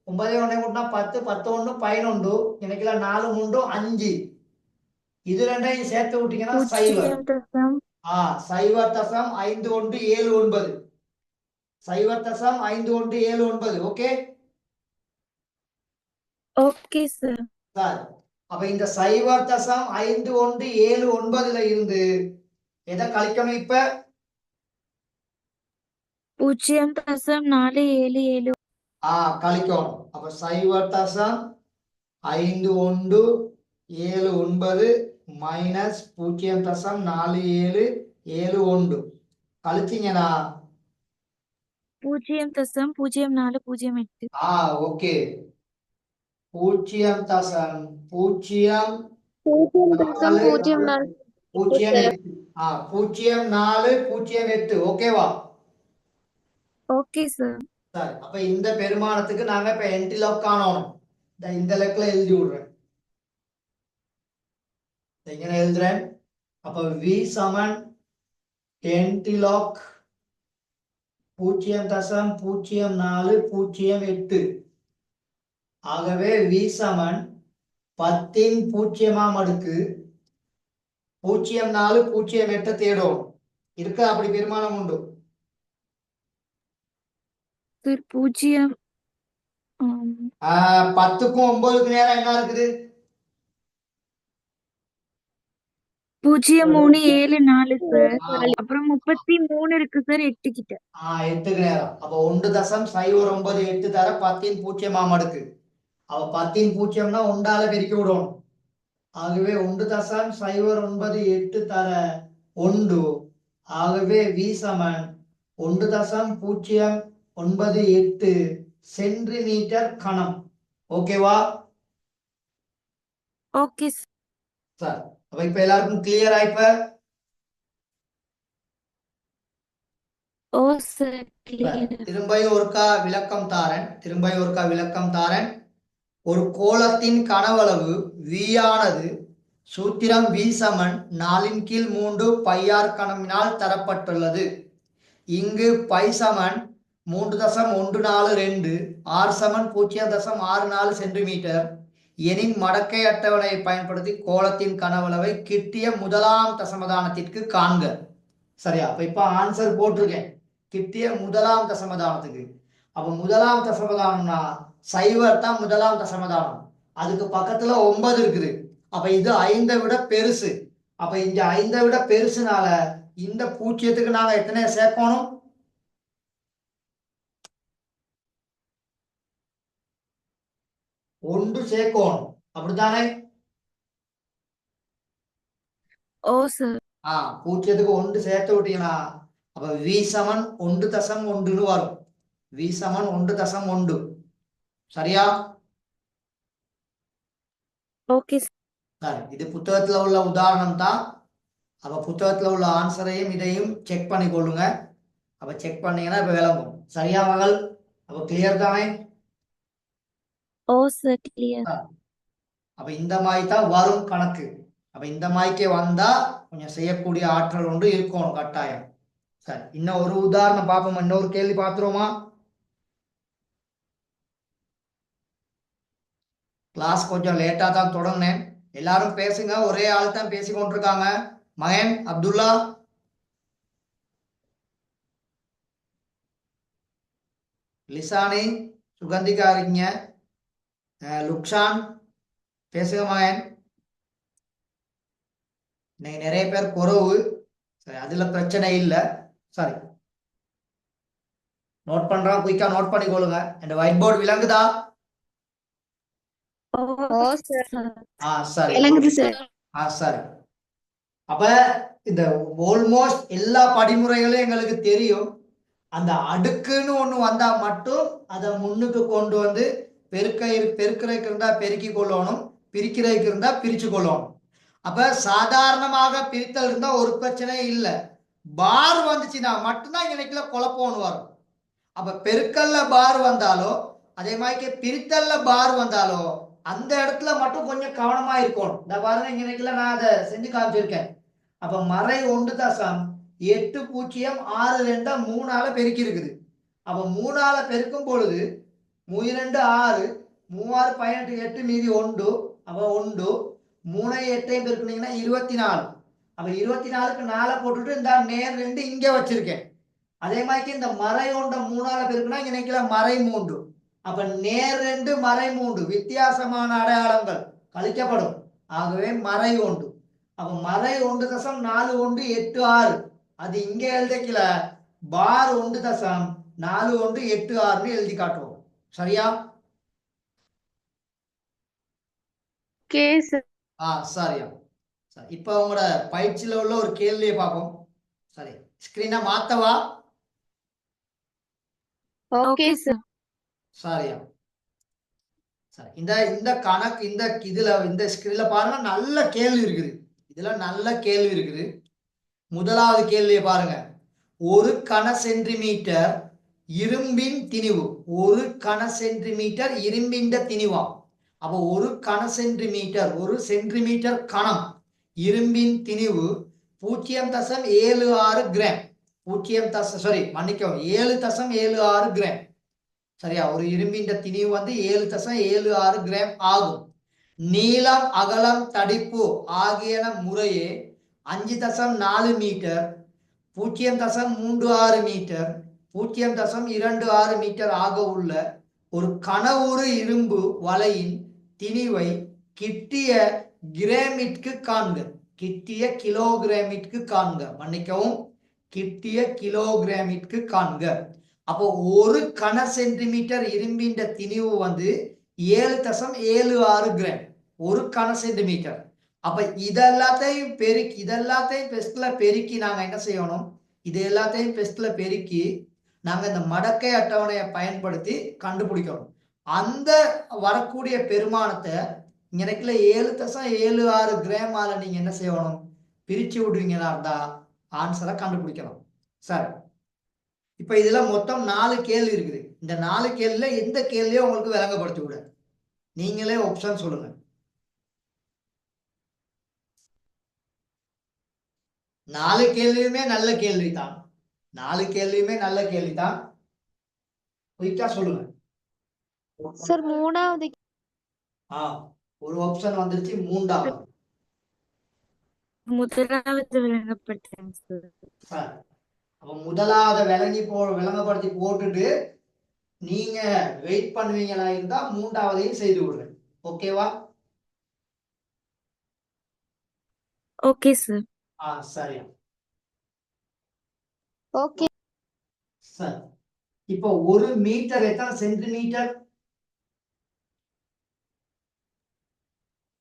9 1 கூட்டினா 10, 10 1 11, எனக்குல 4 3 5. இது ரெண்டையும் சேர்த்து விட்டீங்கன்னா சைவர். 0.5179, 0.5179. Okay okay sir. சார், அப்ப இந்த 0.5179 இருந்து எதை கழிக்கணும் இப்ப? 0.477. கழிக்கணும். அப்ப 0.5179 மைனஸ் 0.4771 கழிச்சீங்கன்னா 0.0408. ஓகே 0.0408. 0.408. ஓகேவா? Okay sir. சரி, அப்ப இந்த பெருமானத்துக்கு நாங்க இப்ப என்டிலாக் காணணும். இந்த லெக்ல எழுதி விடுறேன். எங்க எழுதுறேன்? அப்ப v சமன் என்டிலாக் 0.0408. ஆகவே v சமன் 10 0ஆம் அடுக்கு 0.408 தேடும். இருக்க அப்படி பெருமானம் உண்டு? சார் 0 10க்கும் 9க்கும் நேரம் என்ன இருக்குது? 0.374 சார். அப்புறம் 33 இருக்கு சார் 8 கிட்ட. 8க்கு நேரம். அப்ப 1.098 தர 10 0ஆம் அடுக்கு. அவ 10 0னா 1ஆல பெருக்கி விடணும். ஆகவே 1.098 தர 1. ஆகவே v சமன் 1.098 சென்டிமீட்டர் கணம். ஓகேவா? ஓகே சார், அப்ப இப்ப எல்லாருக்கும் கிளியரா? இப்ப ஓ சார் கிளியர். திரும்பியும் ஒருக்கா விளக்கம் தாரேன். ஒரு கோளத்தின் கனவளவு v ஆனது சூத்திரம் v சமன் 4/3 πr கணமினால் தரப்பட்டுள்ளது. இங்கு π சமன் 3.142, r சமன் 0.64 சென்டிமீட்டர் எனின் மடக்கை அட்டவணையை பயன்படுத்தி கோளத்தின் கனவளவை கிட்டிய முதலாம் தசமதானத்திற்கு காண்க. சரியா? இப்ப ஆன்சர் போட்டிருக்கேன் கிட்டிய முதலாம் தசமதானத்துக்கு. அப்ப முதலாம் தசமதானம்னா சைவர் தான் முதலாம் தசமதானம். அதுக்கு பக்கத்துல 9 இருக்குது. அப்ப இது 5 விட பெருசு. அப்ப இந்த 5 விட பெருசுனால இந்த பூஜ்ஜியத்துக்கு நாங்க எத்தனை சேர்க்கணும்? 1 சேர்க்கணும். அப்படித்தானே? ஓ சார். பூஜ்ஜியத்துக்கு 1 சேர்த்து விட்டீங்கன்னா அப்ப v சமன் 1.1 வரும். v சமன் 1.1. சரியா? ஓகே சார், இது புத்தகத்துல உள்ள உதாரணம் தான். அப்ப புத்தகத்துல உள்ள ஆன்சரையும் இதையும் செக் பண்ணி கொள்ளுங்க. அப்ப செக் பண்ணீங்கன்னா இப்ப விளங்கும். சரியா மகள்? அப்ப கிளியர் தானே? ஓ சார் கிளியர். அப்ப இந்த மாதிரி தான் வரும் கணக்கு. அப்ப இந்த மாதிரிக்கே வந்தா கொஞ்சம் செய்யக்கூடிய ஆற்றல் ஒன்று இருக்கணும் கட்டாயம். சரி, இன்னும் ஒரு உதாரணம் பார்ப்போம். இன்னொரு கேள்வி பார்த்துருவோமா? கிளாஸ் கொஞ்சம் லேட்டா தான் தொடங்கினேன். எல்லாரும் பேசுங்க. ஒரே ஆள் தான் பேசி கொண்டிருக்காங்க. மகன், அப்துல்லா, லிசானி, சுகந்திகா இருக்கீங்க. லுக்ஷான் பேசுங்க மகன். இன்னைக்கு நிறைய பேர் குறவு. சரி, அதுல பிரச்சனை இல்லை. சரி, நோட் பண்றோம். குயிக்கா நோட் பண்ணிக்கொள்ளுங்க. இந்த ஒயிட் போர்டு விளங்குதா? ஓ சார். சரி. விளங்குது சார். சரி. அப்ப இந்த ஆல்மோஸ்ட் எல்லா படிமுறைகளும் எங்களுக்கு தெரியும். அந்த அடுக்குன்னு ஒண்ணு வந்தா மட்டும் அதை முன்னுக்கு கொண்டு வந்து பெருக்கிறதுக்கு இருந்தா பெருக்கி கொள்ளணும், பிரிக்கிறதுக்கு இருந்தா பிரிச்சு கொள்ளணும். அப்ப சாதாரணமாக பிரித்தல் இருந்தா ஒரு பிரச்சனை இல்லை. பார் வந்துச்சுன்னா மட்டும்தான் எனக்குள்ள குழப்பம்னு வரும். அப்ப பெருக்கல்ல பார் வந்தாலோ அதே மாதிரி பிரித்தல்ல பார் வந்தாலோ அந்த இடத்துல மட்டும் கொஞ்சம் கவனமா இருக்கணும். இந்த பாருங்க இன்னைக்குல நான் அதை செஞ்சு காமிச்சிருக்கேன். அப்ப மறை 1.806 3ஆல பெருக்கி இருக்குது. அப்ப 3ஆல பெருக்கும் பொழுது 3 2 6 3 6 18 8 மீதி 1 அப்ப 1 3 8 பெருக்குனீங்கன்னா 24. அப்ப 24க்கு 4 போட்டுட்டு இந்த நேர் 2 இங்க வச்சிருக்கேன். அதே மாதிரி இந்த மறை 1 3ஆல பெருக்குனா இங்க மறை 3. அப்ப நேர் 2 மறை 3 வித்தியாசமான அடையாளங்கள் கழிக்கப்படும். ஆகவே மறை 1. அப்ப மறை 1.4186 அது இங்க எழுதிக்கல, பார் 1.4186 எழுதி காட்டுவோம். சரியா? Okay sir. சரியா. சரி, இப்ப உங்களோட பயிற்சியில உள்ள ஒரு கேள்வியை பார்ப்போம். சரி, ஸ்கிரீனை மாத்தவா? Okay sir. சரியா. சரி, இந்த கணக்கு இந்த ஸ்கிரீன்ல பாருங்க, நல்ல கேள்வி இருக்குது. இதுல நல்ல கேள்வி இருக்குது. முதலாவது கேள்வியை பாருங்க. ஒரு கன சென்டிமீட்டர் இரும்பின் திணிவு. ஒரு கன சென்டிமீட்டர் இரும்பின் திணிவாம். அப்ப ஒரு கன சென்டிமீட்டர், ஒரு சென்டிமீட்டர் கணம் இரும்பின் திணிவு 0.76 கிராம். 7.76 கிராம். சரியா? ஒரு இரும்பின் திணிவு 7.76 கிராம் ஆகும். நீளம் அகலம் தடிப்பு ஆகியன முறையே 5.4 மீட்டர், 0.36 மீட்டர், 0.26 மீட்டர் ஆக உள்ள ஒரு கனவுறு இரும்பு வலையின் திணிவை கிட்டிய கிராமிற்கு காண்க. கிட்டிய கிலோகிராமிற்கு காண்க. மன்னிக்கவும், கிட்டிய கிலோகிராமிற்கு காண்க. அப்போ ஒரு கன சென்டிமீட்டர் இரும்பின் திணிவு 7.76 கிராம் ஒரு கன சென்டிமீட்டர். அப்ப இதெல்லாத்தையும் பெஸ்ட்ல பெருக்கி நாங்க என்ன செய்யணும்? இது எல்லாத்தையும் பெஸ்ட்ல பெருக்கி நாங்க இந்த மடக்கை அட்டவணையை பயன்படுத்தி கண்டுபிடிக்கணும். அந்த வரக்கூடிய பெருமானத்தை இங்க 7.76 கிராமால நீங்க என்ன செய்யணும்? பிரிச்சு விடுவீங்கன்னா இருந்தா ஆன்சரை கண்டுபிடிக்கலாம். சரி, இப்ப இதுல மொத்தம் 4 கேள்வி இருக்குது. இந்த 4 கேள்வியில எந்த கேள்வியோ உங்களுக்கு விளங்கப்படுத்தி விட, நீங்களே ஆப்ஷன் சொல்லுங்க. 4 கேள்வியுமே நல்ல கேள்விதான். 4 கேள்வியுமே நல்ல கேள்விதான். குயிக்கா சொல்லுங்க. சார் மூணாவது. ஒரு ஆப்ஷன் வந்துருச்சு, மூன்றாவது. முதலாவது விளங்கப்படுத்துறேன் சார். சரி, அப்ப முதலாவது விளங்கப்படுத்தி போட்டுட்டு நீங்க வெயிட் பண்ணுவீங்களா இருந்தா மூன்றாவதையும் செய்து விடுறேன். ஓகேவா? Okay sir. சரியா. ஓகே. சரி, இப்போ ஒரு மீட்டர் எத்தனை சென்டிமீட்டர்?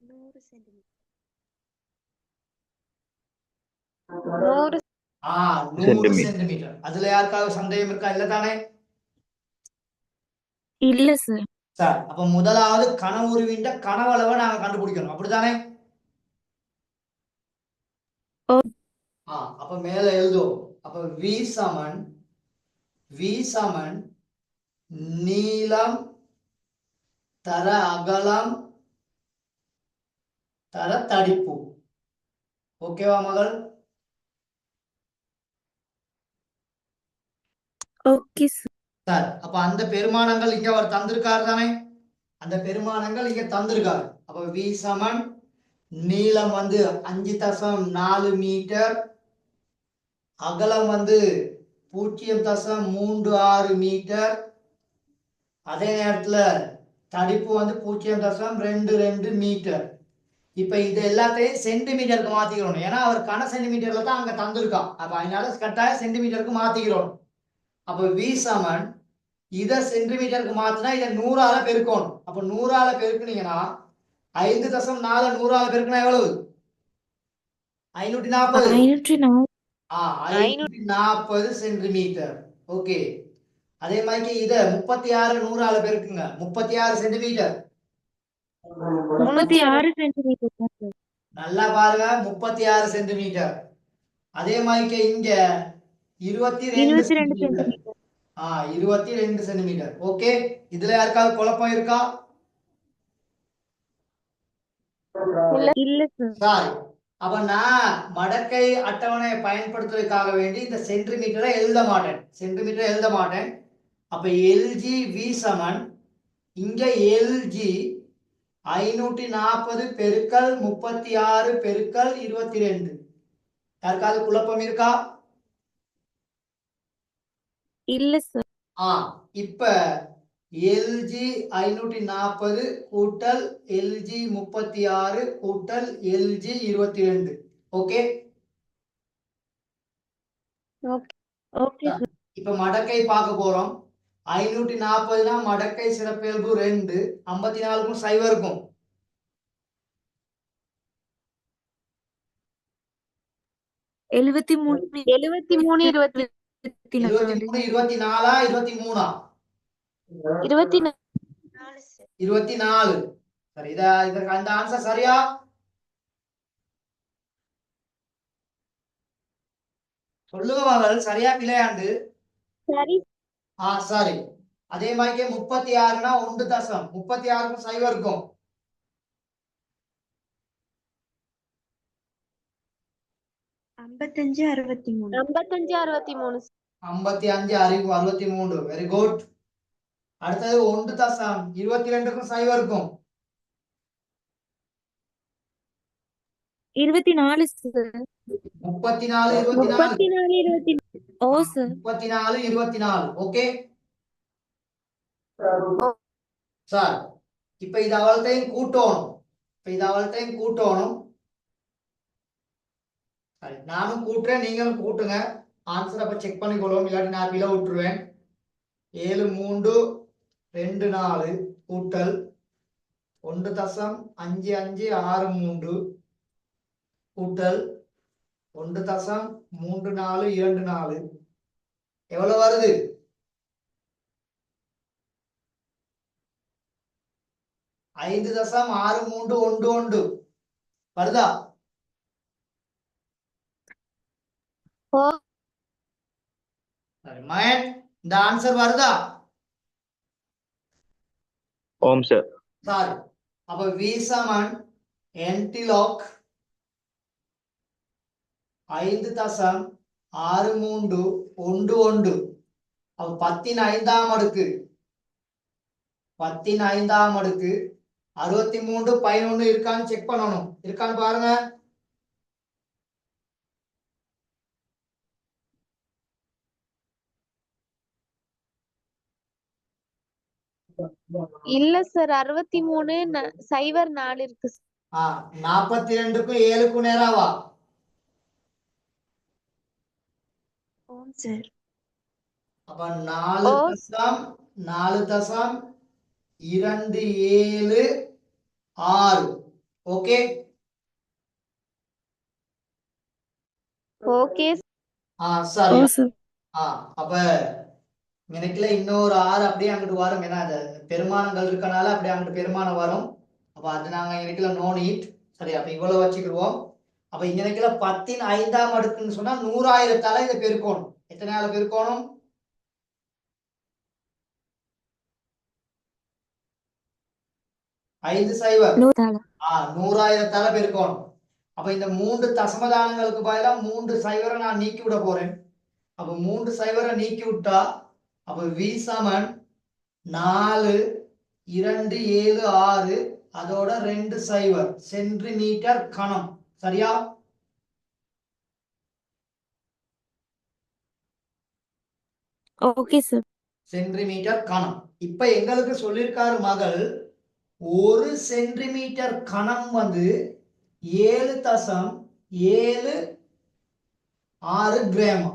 100 சென்டிமீட்டர். அதுல யாருக்காவது சந்தேகம் இருக்கா? இல்ல தானே? இல்ல சார். சரி, அப்ப முதலாவது கனவுருவின் கனவளவை நாங்க கண்டுபிடிக்கணும். அப்படித்தானே? அப்ப மேல எழுதுவோம். அப்ப V சமன் நீளம் தர அகலம் தர தடிப்பு. ஓகேவா மகள்? Okay sir. சரி, அப்ப அந்த பெருமானங்கள் இங்க அவர் தந்திருக்காரு தானே? அந்த பெருமானங்கள் இங்க தந்திருக்காரு. அப்ப V சமன் நீளம் 5.4 மீட்டர், அகலம் 0.36 மீட்டர், அதே நேரத்துல தடிப்பு 0.22 மீட்டர். இப்ப இது எல்லாத்தையும் சென்டிமீட்டருக்கு மாத்திக்கிறோம். ஏன்னா அவர் கன சென்டிமீட்டர்ல தான் அங்க தந்திருக்கான். அப்ப அதனால கட்டாயம் சென்டிமீட்டருக்கு மாத்திக்கிறோம். அப்ப V சமன் இத சென்டிமீட்டருக்கு மாத்தினா இதை 100ஆல பெருக்கணும். அப்ப 100ஆல பெருக்குனீங்கன்னா 5.4 100ஆல பெருக்கினா எவ்வளவு? 540. 540 சென்டிமீட்டர். ஓகே. அதே மாதிரி இத 36 100ஆல பெருக்குங்க. 36 சென்டிமீட்டர். 36 சென்டிமீட்டர் தான் சார். நல்லா பாருங்க, 36 சென்டிமீட்டர். அதே மாதிரி இங்க 22 22 சென்டிமீட்டர். சென்டிமீட்டர். 22 சென்டிமீட்டர். ஓகே, இதுல யாருக்காவது குழப்பம் இருக்கா? இல்ல சார். சாரி. அப்ப நான் மடக்கை அட்டவணையை பயன்படுத்துவதற்காக வேண்டி இந்த சென்டிமீட்டரை எழுத மாட்டேன். அப்ப எல்ஜி வி சமன் இங்க எல்ஜி 540 பெருக்கல் 36 பெருக்கல் 22. யாருக்காவது குழப்பம் இருக்கா? இல்ல சார். இப்ப எல்ஜி 540 கூட்டல் எல்ஜி 36 கூட்டல் எல்ஜி 22. Okay, okay sir. இப்ப மடக்கை பார்க்க போறோம். 540 மடக்கை சிறப்பியல்பு 2, 54க்கும் சைவம் இருக்கும். 73 73 74 24 23 24. சரி, இதற்கு அந்த ஆன்சர் சரியா? சொல்லுங்க மகள், சரியா பிள்ளையாண்டு? சரி. சரி. அதே மாதிரி 36 1 தசம் 36க்கும் சைவம் இருக்கும். 55 63. 55 63. 55 63. Very good. அடுத்தது 1 தசம் 22க்கும் சைவம் இருக்கும். 24 சார். 34 24. 34 24. ஓ சார். 34 24. Okay sir. இப்ப இது அவள்கிட்டையும் கூட்டணும். சரி, நானும் கூட்டுறேன், நீங்களும் கூட்டுங்க. ஆன்சர் அப்ப செக் பண்ணிக்கொள்வோம், இல்லாட்டி நான் பிழை விட்டுருவேன். 7 3 2 4 கூட்டல் 1 தசம் 5 5 6 3 கூட்டல் 1 தசம் 3 4 2 4 எவ்வளவு வருது? 5 தசம் 6 3 1 1 வருதா? சரி மகன், இந்த ஆன்சர் வருதா? ஓம் சார். சாரி. அப்ப V சமன் என்டிலாக் 5 தசம் 6 3 1 1. அப்ப 10 5ஆம் அடுக்கு 63 11 இருக்கான்னு செக் பண்ணணும். இருக்கான்னு பாருங்க. இல்ல சார், 63 சைவர் 4 இருக்கு. 42க்கும் 7க்கும் நேராவா? ஓம் சார். அப்ப 4 தசம் 2 7 6. ஓகே ஓகே சரி. ஓ சார். அப்ப எனக்குல இன்னொரு 6 அப்படியே அங்கிட்டு வரும். ஏன்னா அது பெருமானங்கள் இருக்கனால அப்படியே அங்கிட்டு பெருமானம் வரும். அப்ப அது நாங்க எனக்குல நோ நீட். சரி, அப்ப இவ்வளவு வச்சுக்கிடுவோம். அப்ப இங்கனைக்குல 10 5ஆம் அடுக்குன்னு சொன்னா 100,000 இதை பெருக்கணும். எத்தனையால பெருக்கணும்? 5 சைவர் 100,000 பெருக்கணும். அப்ப இந்த 3 தசமதானங்களுக்கு பதிலா 3 சைவரை நான் நீக்கி விட போறேன். அப்ப 3 சைவரை நீக்கி விட்டா அப்ப V சமன் 4 2 7 6 அதோட 2 சைவர் சென்டிமீட்டர் கணம். சரியா? Okay sir. சென்டிமீட்டர் கணம். இப்ப எங்களுக்கு சொல்லியிருக்காரு மகள், 1 சென்டிமீட்டர் கணம் 7 தசம் 7 6 கிராமா.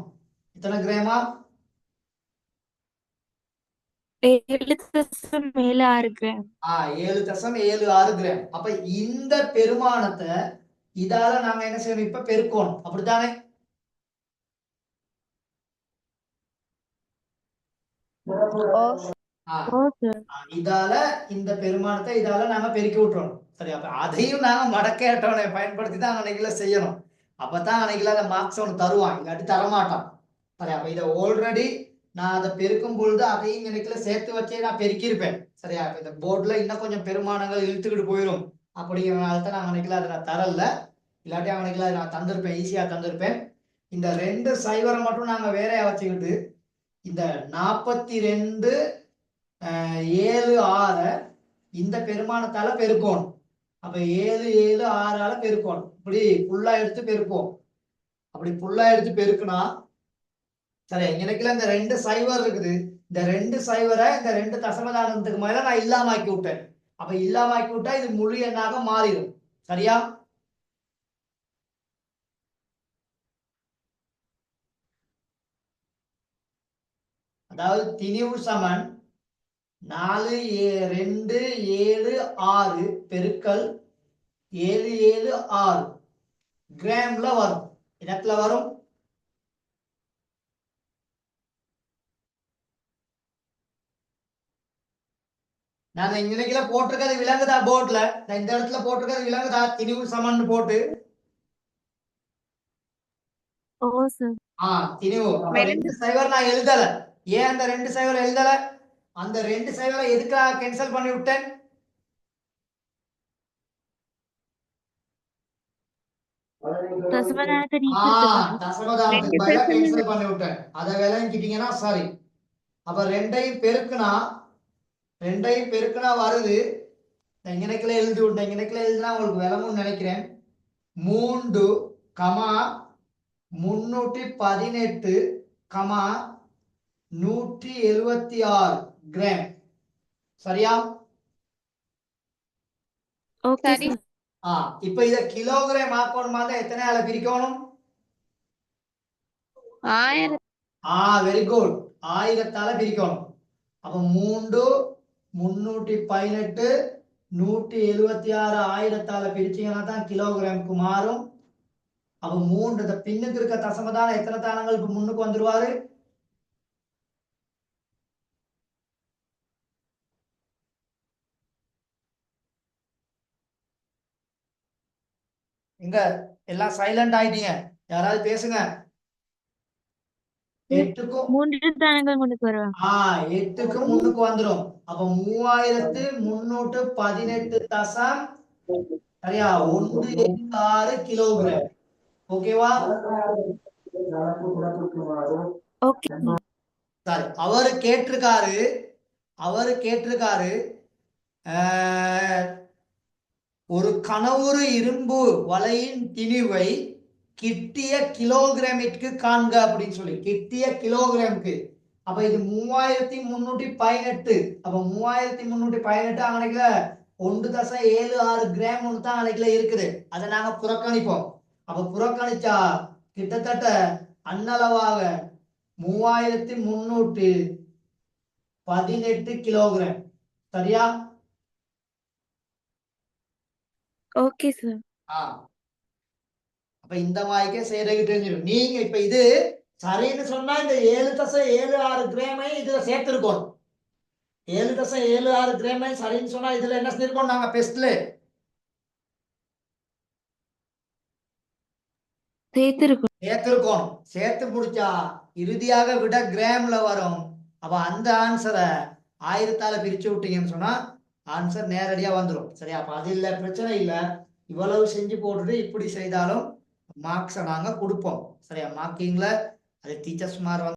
எத்தனை கிராமா? 7.76 கிராம். 7 தசம் 76 கிராம். அப்ப இந்த பெருமானத்தை இதால நாங்க என்ன செய்யணும்? இப்ப பெருக்கணும். அப்படித்தானே? ஆ, ஓ சார். இதால இந்த பெருமானத்தை இதால நாங்க பெருக்கி விட்டுறோம். சரி, அப்ப அதையும் நாங்க மடக்கை அட்டவணை பயன்படுத்தி தான் அன்னைக்குல செய்யணும். அப்பதான் அன்னைக்குல அந்த மார்க்ஸ் ஒன்று தருவான், இல்லாட்டி தரமாட்டான். சரி, அப்ப இதை ஆல்ரெடி நான் அதை பெருக்கும் பொழுது அதையும் எனக்குல சேர்த்து வச்சே நான் பெருக்கியிருப்பேன். சரியா, அப்ப இந்த போர்டுல இன்னும் கொஞ்சம் பெருமானங்கள் இழுத்துக்கிட்டு போயிடும் அப்படிங்கிறனால தான் நான் அன்னைக்குல அதை நான் தரல. இல்லாட்டி அவனுக்குல அதை நான் தந்திருப்பேன், ஈஸியா தந்திருப்பேன். இந்த 2 சைவரை மட்டும் நாங்க வேறையா வச்சுக்கிட்டு இந்த 42 7 6 இந்த பெருமானத்தால பெருக்கணும். அப்ப 7 7 6 பெருக்கணும். இப்படி ஃபுல்லா எடுத்து பெருப்போம். அப்படி ஃபுல்லா எடுத்து பெருக்குனா சரி, எனக்குல இந்த 2 சைவர் இருக்குது. இந்த 2 சைவரை இந்த 2 தசமதானத்துக்கு மேல நான் இல்லாமக்கி விட்டேன். அப்ப இல்லாமக்கி விட்டா இது முழு எண்ணாக மாறிடும். சரியா? அதாவது திணிவு சமன் 4 2 7 6 பெருக்கல் 7 7 6 கிராம்ல வரும். இடத்துல வரும். நான் இன்னைக்குல போட்டிருக்கிறது விளங்குதா? போர்ட்ல இந்த இடத்துல போட்டிருக்கிறது விளங்குதா? திணிவு சமன் போட்டு ஓ சார். திணிவு. அப்ப 2 சைவர் நான் எழுதல. ஏன் அந்த 2 சைவர் எழுதல? அந்த 2 சைவரை எதுக்காக கேன்சல் பண்ணி விட்டேன்? தசமதானத்தை நீக்கிறதுக்காக. தசமதானத்துக்கு பதிலா கேன்சல் பண்ணி விட்டேன். அதை விளங்கிட்டீங்கன்னா சரி. அப்ப 2ஐயும் பெருக்குனா வருது. இங்கனைக்குள்ள எழுதி விட்டேன். இங்கனைக்குள்ள எழுதினா உங்களுக்கு விளங்கும்னு நினைக்கிறேன். 3, 318, 176 கிராம். சரியா? ஓகே சரி. சார். இப்ப இத கிலோகிராம் ஆக்கணுமா தான் எத்தனை ஆள பிரிக்கணும்? 1000. Very good. 1000ஆல பிரிக்கணும். அப்ப 3 318 176 1000ஆல பிரிச்சீங்கன்னா தான் கிலோகிராமுக்கு மாறும். அப்ப 3 இந்த பின்னுக்கு இருக்க தசமதானம் எத்தனை தானங்களுக்கு முன்னுக்கு வந்துருவாரு? இங்க எல்லாம் சைலண்ட் ஆயிட்டீங்க. யாராவது பேசுங்க. 8க்கும் 3 தானங்கள் முன்னுக்கு வருவாங்க. 8க்கு முன்னுக்கு வந்துரும். அப்ப 3318 தசம் சரியா 186 கிலோகிராம். ஓகேவா? Okay sir. சரி, அவரு கேட்டிருக்காரு ஒரு கனவுறு இரும்பு வலையின் திணிவை கிட்டிய கிலோகிராமிற்கு காண்க அப்படின்னு சொல்லி. கிட்டிய கிலோகிராமுக்கு. அப்ப இது 3318. அப்ப 3318 அன்னைக்குல 1.76 கிராம் ஒன்று தான் அன்னைக்குல இருக்குது. அதை நாங்க புறக்கணிப்போம். அப்ப புறக்கணிச்சா கிட்டத்தட்ட அன்னளவாக 3318 கிலோகிராம். சரியா? Okay sir. அப்ப இந்த மாதிரிக்கே செய்யறதுக்கு தெரிஞ்சிடும். நீங்க இப்ப இது சரின்னு சொன்னா இந்த 7.76 கிராமை இதுல சேர்த்திருக்கோம். 7.76 கிராமை சரின்னு சொன்னா இதுல என்ன செஞ்சிருக்கோம்? நாங்க பெஸ்ட்ல சேர்த்திருக்கோம். சேர்த்து முடிச்சா இறுதியாக விட கிராம்ல வரும். அப்ப அந்த ஆன்சரை 1000ஆல பிரிச்சு விட்டீங்கன்னு சொன்னா ஆன்சர் நேரடியா வந்துடும். சரியா? அப்ப அது இல்ல, பிரச்சனை இல்ல. இவ்வளவு செஞ்சு போட்டுட்டு இப்படி செய்தாலும் மார்க்ஸை நாங்க கொடுப்போம். சரியா? மார்க்கிங்ல அது டீச்சர்ஸ் மார்